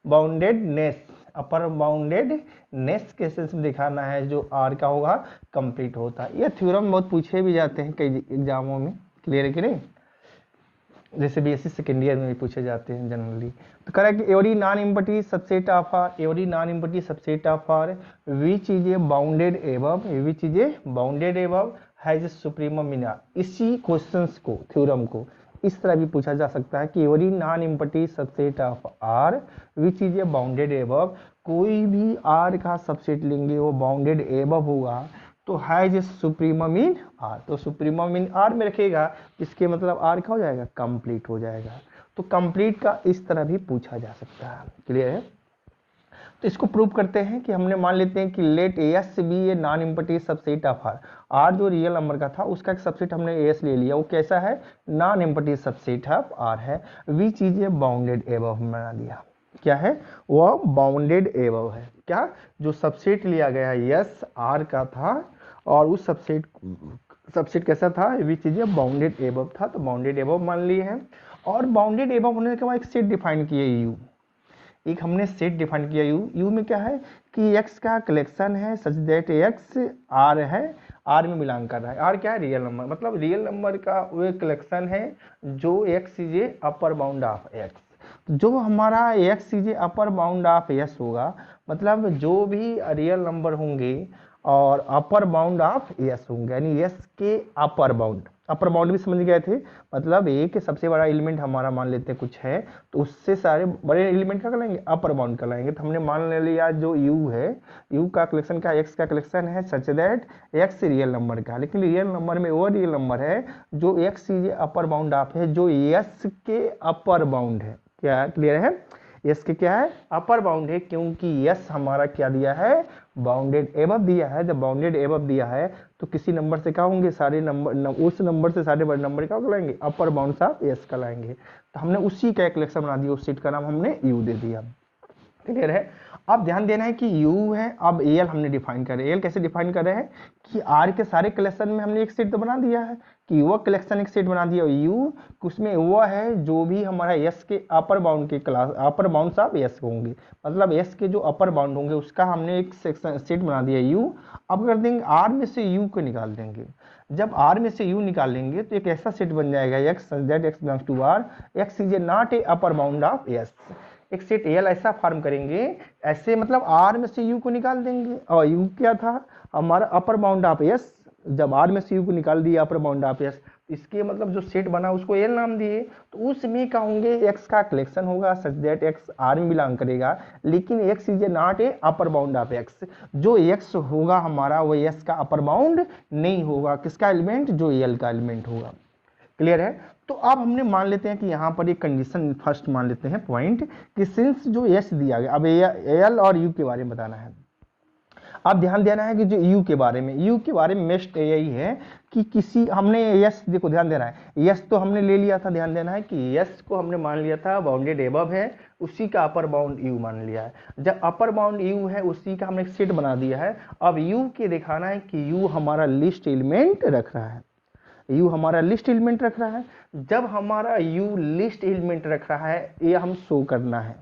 बाउंडेडनेस, अपर बाउंडेडनेस के सेंस में दिखाना है जो आर का होगा कंप्लीट होता है। ये थ्योरम बहुत पूछे भी जाते हैं कई एग्जामों में, क्लियर है कि नहीं, जैसे बीएससी सेकेंड ईयर में भी पूछे जाते हैं जनरली। तो कह रहा है कि every non empty subset of R, every non empty subset of R which is a bounded above, which is a bounded above has supremum in R. इसी क्वेश्चंस को, थ्योरम को इस तरह भी पूछा जा सकता है कि every non empty subset of R which is a bounded above, कोई भी आर का सबसेट लेंगे वो बाउंडेड एबव होगा तो हैज सुप्रीमम इन आर। तो सुप्रीमम इन आर में रखेगा, इसके मतलब आर का हो जाएगा, कंप्लीट हो जाएगा। तो कंप्लीट का इस तरह भी पूछा जा सकता है, क्लियर है। तो इसको प्रूव करते हैं कि हमने मान लेते हैं कि let S be a non empty subset of R. R जो रियल नंबर का था उसका एक सबसेट हमने एस ले लिया, वो कैसा है, non empty subset of R है। वी चीजें बाउंडेड एबव बना दिया, क्या है, वह बाउंडेड एबव है। क्या, जो सबसेट लिया गया यस आर का था और उस सबसेट कैसा था, विच इज ए बाउंडेड एबव था, तो बाउंडेड एबव मान लिए हैं। और बाउंडेड एबव होने के बाद एक सेट डिफाइन किए यू, एक हमने सेट डिफाइन किया यू में क्या है कि एक्स का कलेक्शन है सच दैट एक्स आर है, आर में बिलोंग कर रहा है। आर क्या है, रियल नंबर, मतलब रियल नंबर का वो कलेक्शन है जो x is A upper bound of x. जो हमारा x is A upper bound of S होगा, मतलब जो भी रियल नंबर होंगे और अपर बाउंड ऑफ एस होंगे, यानी एस के अपर बाउंड, अपर बाउंड भी समझ गए थे, मतलब ए के सबसे बड़ा एलिमेंट हमारा मान लेते हैं कुछ है तो उससे सारे बड़े एलिमेंट का कहलाएंगे, अपर बाउंड कहलाएंगे। तो हमने मान ले लिया जो यू है, यू का कलेक्शन का एक्स का कलेक्शन है सच दैट एक्स रियल नंबर का, लेकिन रियल नंबर में वो रियल नंबर है जो x is upper bound of है, जो एस के अपर बाउंड है। क्या क्लियर है, एस के क्या है, अपर बाउंड है, क्योंकि एस हमारा क्या दिया है, बाउंडेड एबव दिया है। जब बाउंडेड एबव दिया है तो किसी नंबर से क्या होंगे, सारे नंबर, उस नंबर से सारे बड़े नंबर क्या लाएंगे, अपर बाउंड ऑफ एस का लाएंगे। तो हमने उसी का एक कलेक्शन बना दिया, उस सीट का नाम हमने यू दे दिया, क्लियर है। अब ध्यान देना है कि यू है, अब एल हमने डिफाइन कर रहे हैं। एल कैसे डिफाइन कर रहे हैं कि आर के सारे कलेक्शन में हमने एक सेट तो बना दिया है कि वो कलेक्शन एक सेट बना दिया यू, उसमें वो है जो भी हमारा एस के अपर बाउंड के class, upper bound of S होंगे, मतलब एस के जो अपर बाउंड होंगे उसका हमने एक सेट बना दिया यू। अब कर देंगे आर में से यू को निकाल देंगे, जब आर में से यू निकालेंगे तो एक ऐसा सेट बन जाएगा X that x belongs to R, X is a not a upper bound of S. एक सेट एल ऐसा फॉर्म करेंगे ऐसे, मतलब आर में से यू को निकाल देंगे और यू क्या था हमारा अपर बाउंड ऑफ एस, जब आर में से यू को निकाल दिया अपर बाउंड ऑफ एस, इसके मतलब जो सेट बना उसको एल नाम दिए। तो उसमें क्या होंगे, एक्स का कलेक्शन होगा सच दैट एक्स आर में बिलोंग करेगा, लेकिन x is a not a upper bound of x, जो एक्स होगा हमारा वो एक्स का अपर बाउंड नहीं होगा, किसका एलिमेंट, जो एल का एलिमेंट होगा, क्लियर है। तो अब हमने मान लेते हैं कि यहाँ पर एक कंडीशन फर्स्ट मान लेते हैं पॉइंट कि सिंस जो एस दिया गया, अब एल और यू के बारे में बताना है। अब ध्यान देना है कि जो यू के बारे में, यू के बारे में मेस्ट यही है कि किसी हमने यस, देखो ध्यान देना है, यस तो हमने ले लिया था, ध्यान देना है कि यस को हमने मान लिया था बाउंडेड एबव है, उसी का अपर बाउंड यू मान लिया है। जब अपर बाउंड यू है उसी का हमने सेट बना दिया है। अब यू के दिखाना है कि यू हमारा लिस्ट एलिमेंट रख रहा है, यू हमारा लिस्ट एलिमेंट रख रहा है। जब हमारा यू लिस्ट एलिमेंट रख रहा है ये हम शो करना है।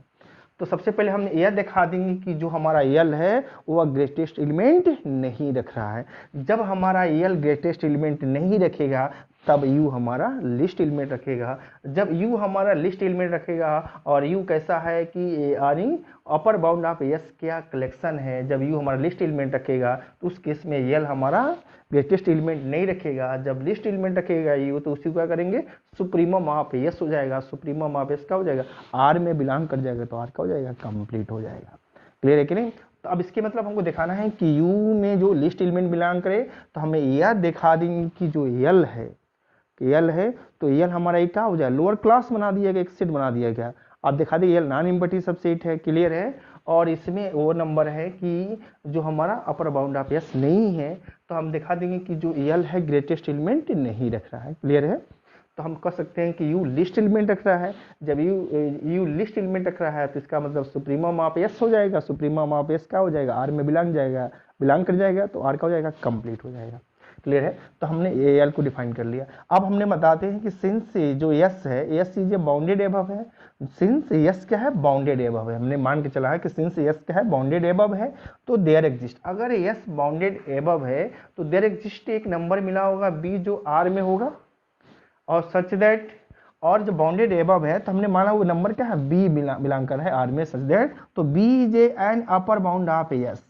तो सबसे पहले हम यह दिखा देंगे कि जो हमारा यल है वो ग्रेटेस्ट एलिमेंट नहीं रख रहा है। जब हमारा यल ग्रेटेस्ट एलिमेंट नहीं रखेगा तब यू हमारा लिस्ट एलिमेंट रखेगा। जब यू हमारा लिस्ट एलिमेंट रखेगा और यू कैसा है कि यानी अपर बाउंड ऑफ यस क्या कलेक्शन है, जब यू हमारा लिस्ट एलिमेंट रखेगा तो उस केस में यल हमारा ग्रेटेस्ट एलिमेंट नहीं रखेगा। जब लिस्ट एलिमेंट रखेगा यू तो उसी को क्या करेंगे, सुप्रीमम ऑफ यस हो जाएगा। सुप्रीमम ऑफ यस का हो जाएगा, आर में बिलोंग कर जाएगा तो आर का हो जाएगा, कंप्लीट हो जाएगा। क्लियर है कि नहीं? तो अब इसके मतलब हमको दिखाना है कि यू में जो लिस्ट एलिमेंट बिलोंग करे तो हमें यह दिखा देंगे कि जो यल है, यल है तो यल हमारा एक क्या हो जाए, लोअर क्लास बना दिया गया, एक सेट बना दिया गया। आप दिखा दिए यल नॉन इम्पटी सबसेट है। क्लियर है? और इसमें वो नंबर है कि जो हमारा अपर बाउंड ऑफ यस नहीं है तो हम दिखा देंगे कि जो यल है ग्रेटेस्ट एलिमेंट नहीं रख रहा है। क्लियर है? तो हम कह सकते हैं कि यू लिस्ट एलिमेंट रख रहा है। जब यू लिस्ट एलिमेंट रख रहा है तो इसका मतलब सुप्रीमम ऑफ यस हो जाएगा। सुप्रीमम ऑफ यस क्या हो जाएगा, आर में बिलोंग कर जाएगा तो आर का हो जाएगा, कंप्लीट हो जाएगा। क्लियर है? तो हमने ए एल को डिफाइन कर लिया। अब हमने बताते हैं कि सिंस जो यस है, yes is a bounded above है। सिंस यस क्या है, बाउंडेड एबव है। हमने मान के चला है कि सिंस यस क्या है, बाउंडेड एबव है तो देयर एग्जिस्ट, अगर यस बाउंडेड एबव है तो देयर एग्जिस्ट एक नंबर मिला होगा बी जो आर में होगा, और सच दैट, और जो बाउंडेड एबव है तो हमने माना वो नंबर क्या है, बी बिलोंग कर है आर में, सच दैट तो B is an upper bound of S.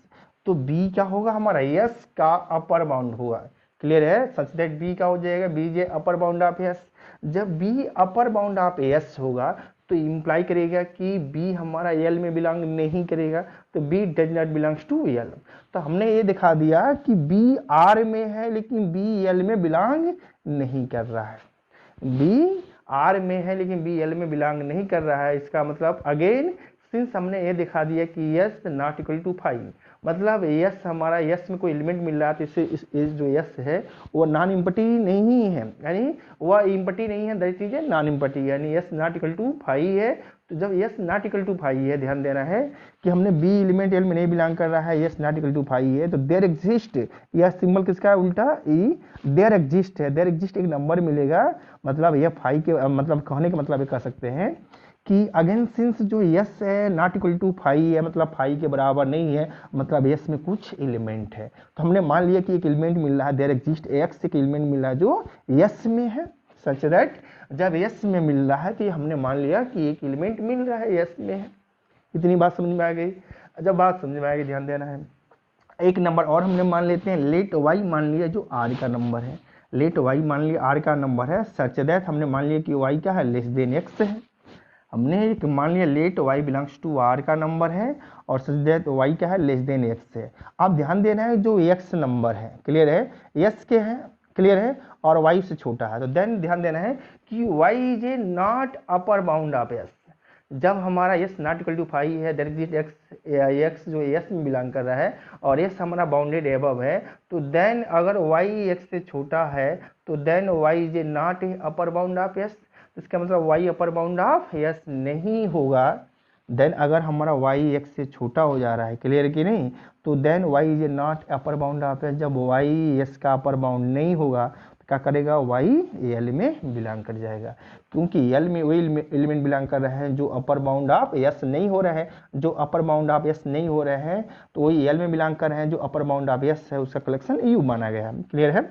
तो बी क्या होगा हमारा, यस का अपर बाउंड होगा। क्लियर है? सच दैट बी का हो जाएगा, बी जे अपर बाउंड ऑफ यस। जब B upper bound of S होगा तो इंप्लाई करेगा कि बी हमारा एल में बिलोंग नहीं करेगा, तो B does not belongs to L. तो हमने ये दिखा दिया कि बी आर में है लेकिन बी एल में बिलोंग नहीं कर रहा है। बी आर में है लेकिन बी एल में बिलोंग नहीं कर रहा है। इसका मतलब अगेन सिंस हमने ये दिखा दिया कि यस नॉट इक्वल टू 5, मतलब यस हमारा यस में कोई एलिमेंट मिल रहा है तो इससे जो यस है वो नॉन इम्पटी नहीं है, यानी वह इम्पटी नहीं है, that is a non empty, यानी यस नॉट इक्वल टू 5 है। तो जब यस नॉट इक्वल टू 5 है, ध्यान देना है कि हमने बी एलिमेंट एल में नहीं बिलोंग कर रहा है, यस नॉट इक्वल टू 5 है, तो देयर एग्जिस्ट, यह सिंबल किसका है उल्टा, ई, देयर एग्जिस्ट है। देयर एग्जिस्ट एक नंबर मिलेगा, मतलब यह 5 के मतलब कहने का मतलब ये कह सकते हैं कि अगेन सिंस जो यस है नॉट इक्वल टू 5 है, मतलब 5 के बराबर नहीं है, मतलब यस में कुछ एलिमेंट है। तो हमने मान लिया कि एक एलिमेंट मिल रहा है, देयर एग्जिस्ट एक्स एक एलिमेंट मिल रहा है जो यस में है, सच दैट जब यस में मिल रहा है तो ये हमने मान लिया कि एक एलिमेंट मिल रहा है यस में है। इतनी बात समझ में आ गई? जब बात समझ में आएगी ध्यान देना है। एक नंबर और हमने मान लेते हैं, लेट वाई मान लिया जो आर का नंबर है, लेट वाई मान लिया आर का नंबर है, सच दैट हमने मान लिया कि वाई क्या है, लेस देन एक्स है। हमने मान लिया let Y belongs to R का नंबर है और सच दैट वाई क्या है, लेस देन एक्स है। अब ध्यान देना है जो एक्स नंबर है, क्लियर है, एक्स के है, क्लियर है, और वाई से छोटा है, तो देन ध्यान देना है कि Y is a not upper bound of S. जब हमारा एस नॉट इक्वल टू 5 है, दैट इज एक्स जो एस में बिलोंग कर रहा है और एस हमारा बाउंडेड एबव है, तो देन अगर वाई एक्स से छोटा है तो then Y is a not a upper bound of S. इसका मतलब Y upper bound of S नहीं होगा। देन अगर हमारा वाई एक्स से छोटा हो जा रहा है, क्लियर कि नहीं, तो then Y is not upper bound of S. जब वाई एस का अपर बाउंड नहीं होगा तो क्या करेगा, वाई एल में बिलोंग कर जाएगा, क्योंकि एल में वही एलिमेंट बिलोंग कर रहे हैं जो अपर बाउंड ऑफ एस नहीं हो रहे हैं। जो अपर बाउंड ऑफ एस नहीं हो रहे हैं तो वही एल में बिलोंग कर रहे हैं, जो अपर बाउंड ऑफ एस है उसका कलेक्शन यू माना गया है। क्लियर है?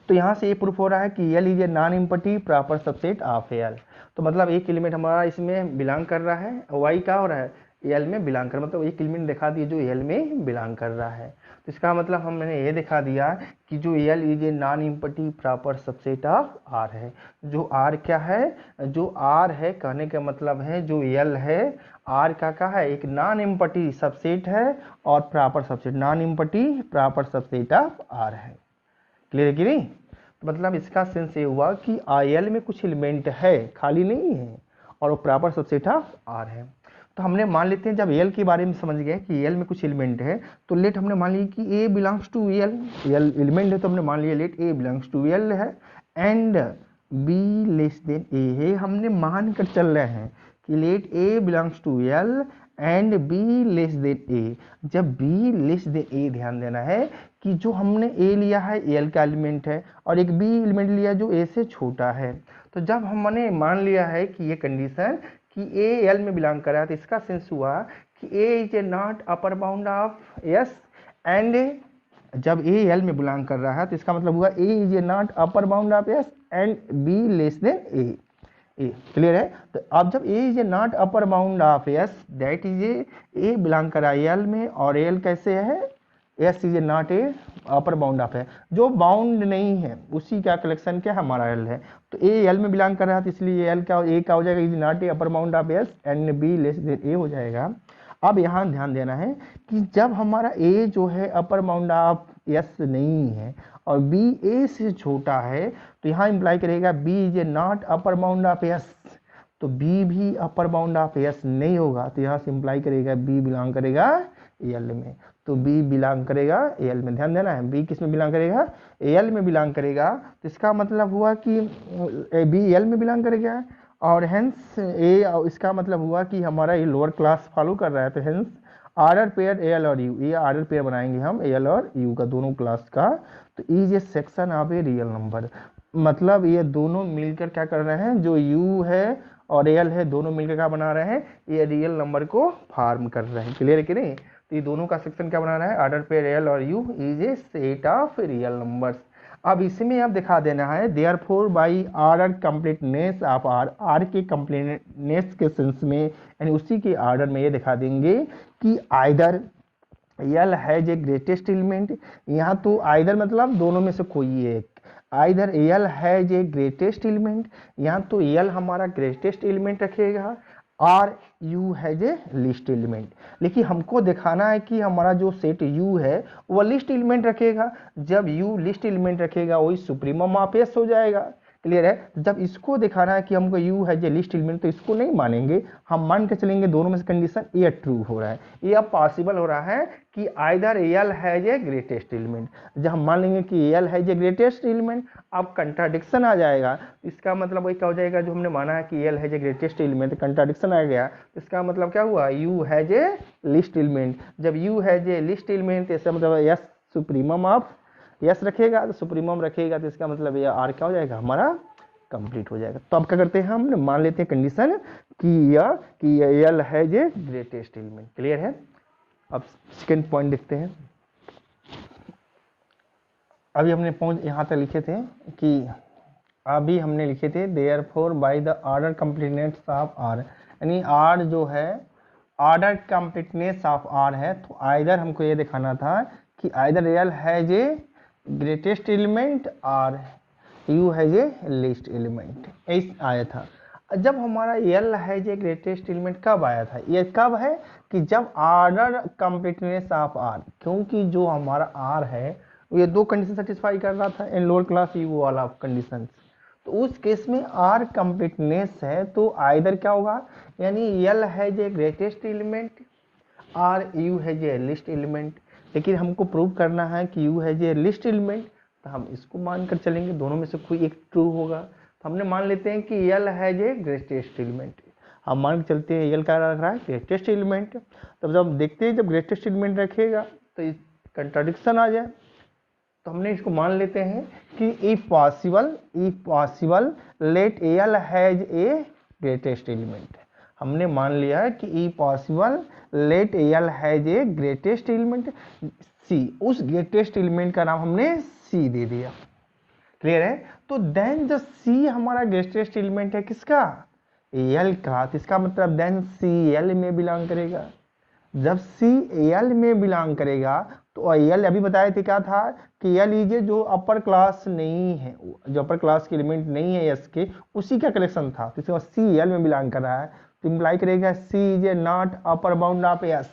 तो यहाँ से ये प्रूफ हो रहा है कि L is a non empty proper subset of L. तो मतलब एक एलिमेंट हमारा इसमें बिलोंग कर रहा है, वाई क्या हो रहा है, एल में बिलोंग कर, मतलब एक एलिमेंट दिखा दिया जो एल में बिलोंग कर रहा है। तो इसका मतलब हमने ये दिखा दिया कि जो L is a non empty proper subset of R है। जो आर क्या है, जो आर है कहने का मतलब है जो एल है आर का क्या है, एक नॉन इम्पटी सबसेट है और proper subset, non empty proper subset of R है। क्लियर है कि नहीं? तो मतलब इसका सेंस ये हुआ कि आई एल में कुछ एलिमेंट है, खाली नहीं है, और वो प्रॉपर सबसेट ऑफ आर है। तो हमने मान लेते हैं जब एल के बारे में समझ गए कि एल में कुछ एलिमेंट है, तो लेट हमने मान लिया कि A belongs to L, L element है तो हमने मान लिया let A belongs to L है and B less than A है। हमने मान कर चल रहे हैं कि let A belongs to L and B less than A. जब बी लेस देन ए, ध्यान देना है कि जो हमने ए लिया है एल का एलिमेंट है और एक बी एलिमेंट लिया जो ए से छोटा है। तो जब हमने मान लिया है कि ये कंडीशन कि ए एल में बिलोंग कर रहा है, तो इसका सेंस हुआ कि A is a not upper bound of S and जब ए एल में बिलोंग कर रहा है तो इसका मतलब हुआ A is a not upper bound of S and B less than A. Clear है? तो अब जब A is a not upper bound of S, that is A belong कर रहा है एल में और एल कैसे है, S is a not a upper bound of है, जो बाउंड नहीं है उसी का कलेक्शन क्या हमारा एल है। तो ए एल में बिलोंग कर रहा है तो इसलिए एल का ए का हो जाएगा is not a upper bound of S and B less than A हो जाएगा। अब यहाँ ध्यान देना है कि जब हमारा ए जो है अपर बाउंड ऑफ एस नहीं है और बी ए से छोटा है, तो यहाँ इंप्लाई करेगा B is a not upper bound of S, तो बी भी अपर बाउंड ऑफ एस नहीं होगा, तो यहाँ से इंप्लाई करेगा बी बिलोंग करेगा एल में। तो बी बिलोंग करेगा एल में, ध्यान देना है बी किस में बिलोंग करेगा, एल में बिलोंग करेगा। तो इसका मतलब हुआ कि बी एल में बिलोंग करेगा और हेंस ए, इसका मतलब हुआ कि हमारा ये लोअर क्लास फॉलो कर रहा है, तो हेंस आर्डर पेयर एल और यू, ये आर्डर पेयर बनाएंगे हम एल और यू का, दोनों क्लास का। तो is A section of A real number, मतलब ये दोनों मिलकर क्या कर रहे हैं, जो यू है और एल है दोनों मिलकर क्या बना रहे हैं, ये रियल नंबर को फॉर्म कर रहे हैं। क्लियर है कि नहीं? तो ये दोनों का सेक्शन क्या बना रहा है, ऑर्डर पेयर एल और U is a set of real numbers. अब इसमें आप दिखा देना है therefore by order completeness of R, R के कंप्लीटनेस के सेंस में यानी उसी के ऑर्डर में ये दिखा देंगे कि either L has a greatest element, यहाँ तो आइदर मतलब दोनों में से कोई एक, either L has a greatest element, यहाँ तो एल हमारा ग्रेटेस्ट एलिमेंट रखेगा और U has a least element. लेकिन हमको दिखाना है कि हमारा जो सेट यू है वह लिस्ट एलिमेंट रखेगा, जब यू लिस्ट एलिमेंट रखेगा वही सुप्रीमम ऑफ एस हो जाएगा। क्लियर है? जब इसको दिखाना है कि हमको you has a least element, तो इसको नहीं मानेंगे, हम मान के चलेंगे दोनों में से कंडीशन ये ट्रू हो रहा है, ये अब पॉसिबल हो रहा है कि either L has a greatest element. जब हम मान लेंगे कि L has a greatest element, अब कंट्राडिक्शन आ जाएगा, इसका मतलब वही क्या हो जाएगा, जो हमने माना है कि L has a greatest element, contradiction आ गया, इसका मतलब क्या हुआ, U has a least element. जब U has a least element तो इसका मतलब एस सुप्रीमम ऑफ यस रखेगा, तो सुप्रीमम रखेगा तो इसका मतलब ये आर क्या हो जाएगा, हमारा कंप्लीट हो जाएगा। तो अब क्या करते हैं, हम मान लेते हैं कंडीशन कि L has a greatest element. Clear है? अब सेकेंड पॉइंट देखते हैं। अभी हमने पॉइंट यहाँ तक लिखे थे कि अभी हमने लिखे थे therefore by the order completeness of R, यानी आर जो है ऑर्डर कंप्लीटनेस ऑफ आर है, तो आइदर हमको ये दिखाना था कि either L has a greatest element और U has a least element, ऐसा आया था। जब हमारा L has a greatest element कब आया था, ये कब है कि जब ऑर्डर कंप्लीटनेस ऑफ आर, क्योंकि जो हमारा आर है ये दो कंडीशन सेटिस्फाई कर रहा था इन लोअर क्लास यू वाला कंडीशन, तो उस केस में आर कंप्लीटनेस है तो आइदर क्या होगा, यानी L has a greatest element और U has a least element. लेकिन हमको प्रूव करना है कि U has a least element, तो हम इसको मानकर चलेंगे दोनों में से कोई एक ट्रू होगा। तो हमने मान लेते हैं कि L has a greatest element, हम मान के चलते हैं एल क्या रख रहा है, ग्रेटेस्ट एलिमेंट। तब जब देखते हैं जब ग्रेटेस्ट एलिमेंट रखेगा तो इस कंट्राडिक्शन आ जाए, तो हमने इसको मान लेते हैं कि if possible let L has a greatest element. हमने मान लिया है कि ई possible let L has a greatest element c, उस ग्रेटेस्ट एलिमेंट का नाम हमने सी दे दिया। क्लियर है? तो देन जो सी हमारा ग्रेटेस्ट एलिमेंट है किसका, एल का, तो इसका मतलब देन सी एल में बिलोंग करेगा। जब सी एल में बिलोंग करेगा तो एल अभी बताए थे क्या था कि एल इज जो अपर क्लास नहीं है, जो अपर क्लास के एलिमेंट नहीं है एस के, उसी का कलेक्शन था, तो इसके बाद सी एल में बिलोंग कर रहा है, तो इम्प्लाई करेगा c is a not upper bound of S,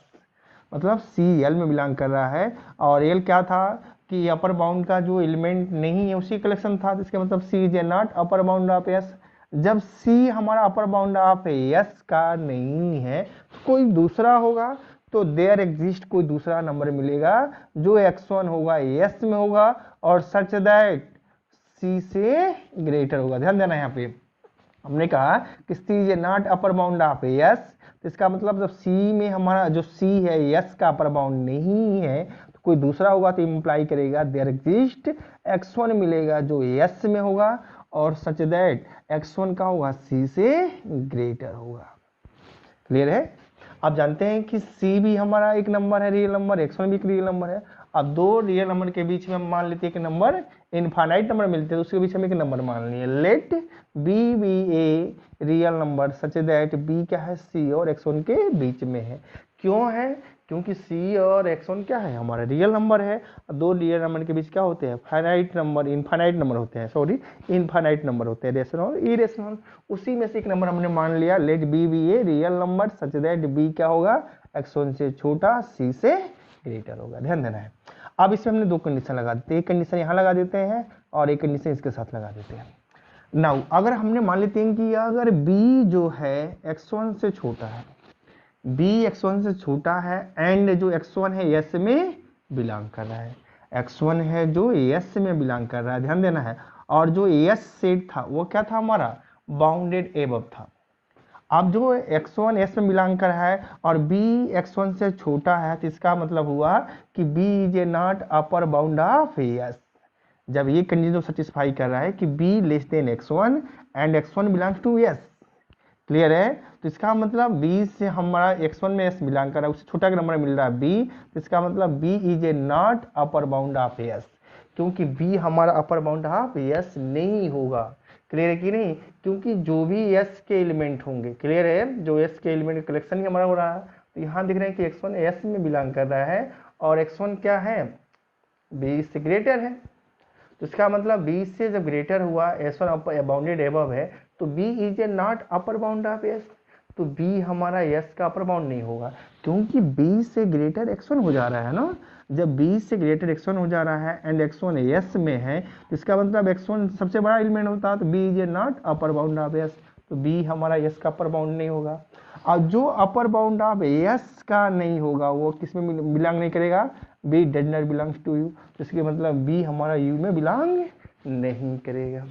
मतलब सी एल में बिलोंग कर रहा है और एल क्या था कि अपर बाउंड का जो एलिमेंट नहीं है उसी कलेक्शन था, तो इसका मतलब c is a not upper bound of S. जब सी हमारा अपर बाउंड ऑफ एस का नहीं है तो कोई दूसरा होगा तो देयर एग्जिस्ट कोई दूसरा नंबर मिलेगा जो x1 होगा यस में होगा और सच दैट सी से ग्रेटर होगा। ध्यान देना यहाँ पे हमने कहा कि c is not upper bound of S, तो इसका मतलब जब सी में हमारा जो सी है यस का अपर बाउंड नहीं है तो कोई दूसरा होगा तो इंप्लाई करेगा देयर एग्जिस्ट x1 मिलेगा जो यस में होगा और सच दैट x1 का होगा सी से ग्रेटर होगा। क्लियर है? आप जानते हैं कि c भी हमारा एक नंबर है रियल नंबर, x1 भी एक रियल नंबर है। अब दो रियल नंबर के बीच में हम मान लेते हैं कि नंबर इनफाइनाइट नंबर मिलते हैं तो उसके बीच में एक नंबर मान लिए। Let B be a real number such that B क्या है c और x1 के बीच में है। क्यों है? क्योंकि c और x1 क्या है हमारा रियल नंबर है। दो रियल नंबर के बीच क्या होते हैं फाइनाइट नंबर इनफाइनाइट नंबर होते हैं, सॉरी इनफाइनाइट नंबर होते हैं, रेशनल और इरेशनल। उसी में से एक नंबर हमने मान लिया let B be a real number such that B क्या होगा x1 से छोटा c से ग्रेटर होगा। ध्यान देना है। अब इसमें हमने दो कंडीशन लगा देते हैं, एक कंडीशन यहाँ लगा देते हैं और एक कंडीशन इसके साथ लगा देते हैं। नाउ अगर हमने मान लेते हैं कि अगर b जो है x1 से छोटा है, b x1 से छोटा है एंड जो x1 है यस में बिलोंग कर रहा है, x1 है जो यस में बिलोंग कर रहा है। ध्यान देना है। और जो यस सेट था वो क्या था हमारा बाउंडेड एबव था। अब जो x1 s में बिलोंग कर रहा है और b x1 से छोटा है तो इसका मतलब हुआ कि b is a not upper bound of s। जब ये कंडीशन सेटिस्फाई कर रहा है कि b less than x1 and x1 belongs to s। Clear है? तो इसका मतलब b से हमारा x1 में s बिलोंग कर रहा है उससे छोटा नंबर मिल रहा है b, तो इसका मतलब b is a not upper bound of s, क्योंकि b हमारा अपर बाउंड ऑफ s नहीं होगा। क्लियर है कि नहीं? क्योंकि जो भी s के एलिमेंट होंगे, क्लियर है, जो s के एलिमेंट का कलेक्शन ही हमारा हो रहा है, तो यहाँ दिख रहा है कि x1 s में बिलोंग कर रहा है और x1 क्या है b से ग्रेटर है। तो इसका मतलब b से जब ग्रेटर हुआ s1 बाउंडेड एबव है तो b is a not upper bound of s, तो b हमारा s का अपर बाउंड नहीं होगा क्योंकि b से ग्रेटर x1 हो जा रहा है ना। जब b से ग्रेटर x1 हो जा रहा है एंड x1 s में है तो इसका मतलब x1 सबसे बड़ा एलिमेंट होता है तो b is a not upper bound of s, तो b हमारा s का अपर बाउंड नहीं होगा। और जो अपर बाउंड ऑफ s का नहीं होगा वो किस में बिलोंग नहीं करेगा, b does not belongs to u, तो इसके मतलब b हमारा u में बिलोंग नहीं करेगा।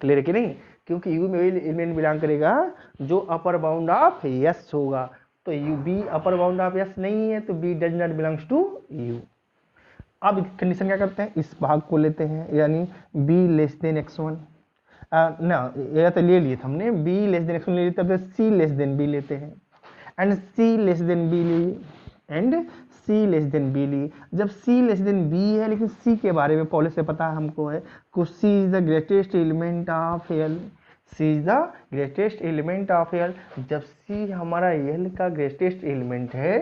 क्लियर है कि नहीं? क्योंकि u में वही एलिमेंट बिलोंग करेगा जो अपर बाउंड ऑफ s होगा, तो u b upper bound of s नहीं है तो b does not belongs to u। अब कंडीशन क्या करते हैं, इस भाग को लेते हैं यानी b लेस देन x1 ना, ये तो ले लिए हमने b लेस देन x1 ले लिए, तब c लेस देन b लेते हैं and c less than b लिए and c less than b लिए। जब c लेस देन b है लेकिन c के बारे में पहले से पता है हमको है कि c is the greatest element of l, c is the greatest element of l। जब c हमारा l का ग्रेटेस्ट एलिमेंट है,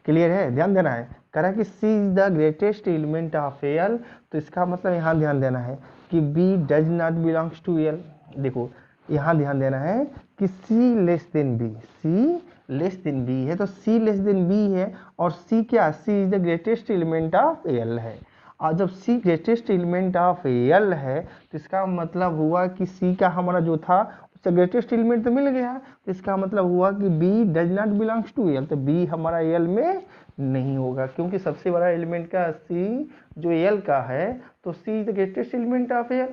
क्लियर है, ध्यान देना है, कह रहा है कि c is the greatest element of l, तो इसका मतलब यहाँ ध्यान देना है कि b does not belongs to l। देखो यहाँ ध्यान देना है कि c less than b, c less than b है तो c लेस देन b है और c क्या, c is the greatest element of l है। और जब c greatest element of l है तो इसका मतलब हुआ कि c का हमारा जो था उसका ग्रेटेस्ट एलिमेंट तो मिल गया, तो इसका मतलब हुआ कि b does not belongs to l, तो b हमारा l में नहीं होगा क्योंकि सबसे बड़ा एलिमेंट का c जो l का है तो c is the greatest element of l।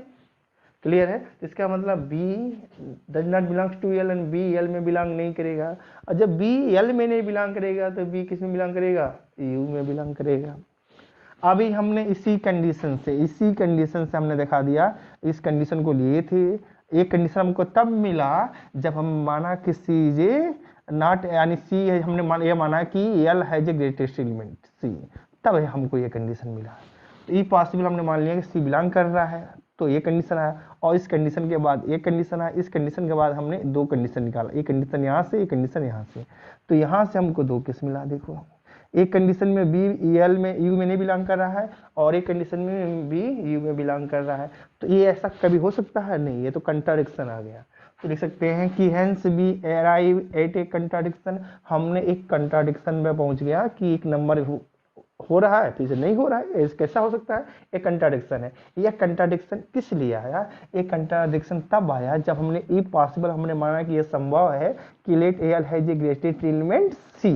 Clear है? तो इसका मतलब b does not belongs to l and b l में बिलोंग नहीं करेगा, और जब b l में नहीं बिलोंग करेगा तो b किस में बिलोंग करेगा, u में बिलोंग करेगा। अभी हमने इसी कंडीशन से हमने दिखा दिया, इस कंडीशन को लिए थे। एक कंडीशन हमको तब मिला जब हम माना कि सी जे नॉट यानी सी है, हमने ये माना कि एल है जो ग्रेटेस्ट एलिमेंट सी, तब हमको ये कंडीशन मिला। तो ये पॉसिबल हमने मान लिया कि सी बिलोंग कर रहा है, तो ये कंडीशन आया और इस कंडीशन के बाद एक कंडीशन आया, इस कंडीशन के बाद हमने दो कंडीशन निकाला, एक कंडीशन यहाँ से एक कंडीशन यहाँ से, तो यहाँ से हमको दो केस मिला। देखो एक कंडीशन में बी एल में यू में नहीं बिलोंग कर रहा है और एक कंडीशन में बी यू में बिलोंग कर रहा है, तो ये ऐसा कभी हो सकता है नहीं, ये तो कंट्राडिक्शन आ गया। तो लिख सकते हैं कि hence B arrive at a contradiction, हमने एक कंट्राडिक्शन में पहुंच गया कि एक नंबर हो रहा है, फिर से नहीं हो रहा है, ऐसे कैसा हो सकता है? एक कंट्राडिक्शन है। यह कंट्राडिक्शन किस लिए आया? एक कंट्राडिक्शन तब आया जब हमने ई पॉसिबल हमने माना कि यह संभव है कि let L has a greatest element c.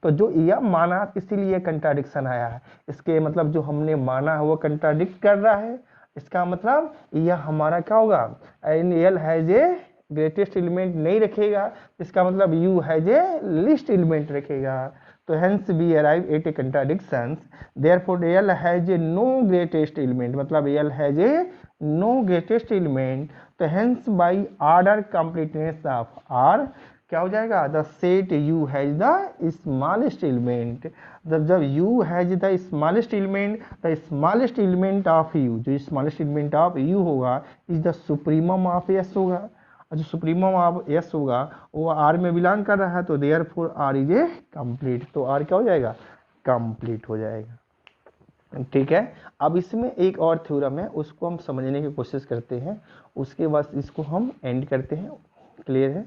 तो जो यह माना इसीलिए कंट्राडिक्शन आया है। इसके मतलब जो हमने माना है वो कंट्राडिक्ट कर रहा है। इसका मतलब यह हमारा क्या होगा? L has a greatest element नहीं रखेगा, इसका मतलब U has a least element रखेगा। तो hence we arrive at a contradiction, therefore L has a no greatest element, मतलब L has a no greatest element। तो hence by order completeness of R क्या हो जाएगा? the set U has the smallest element। जब U has the smallest element, the smallest element of U, जो smallest element of U होगा is the supremum of S होगा, जो supremum of S होगा वो आर में बिलोंग कर रहा है, तो therefore R is A complete. तो आर क्या हो जाएगा? कंप्लीट हो जाएगा। ठीक है, अब इसमें एक और थ्योरम है, उसको हम समझने की कोशिश करते हैं, उसके बाद इसको हम एंड करते हैं। क्लियर है?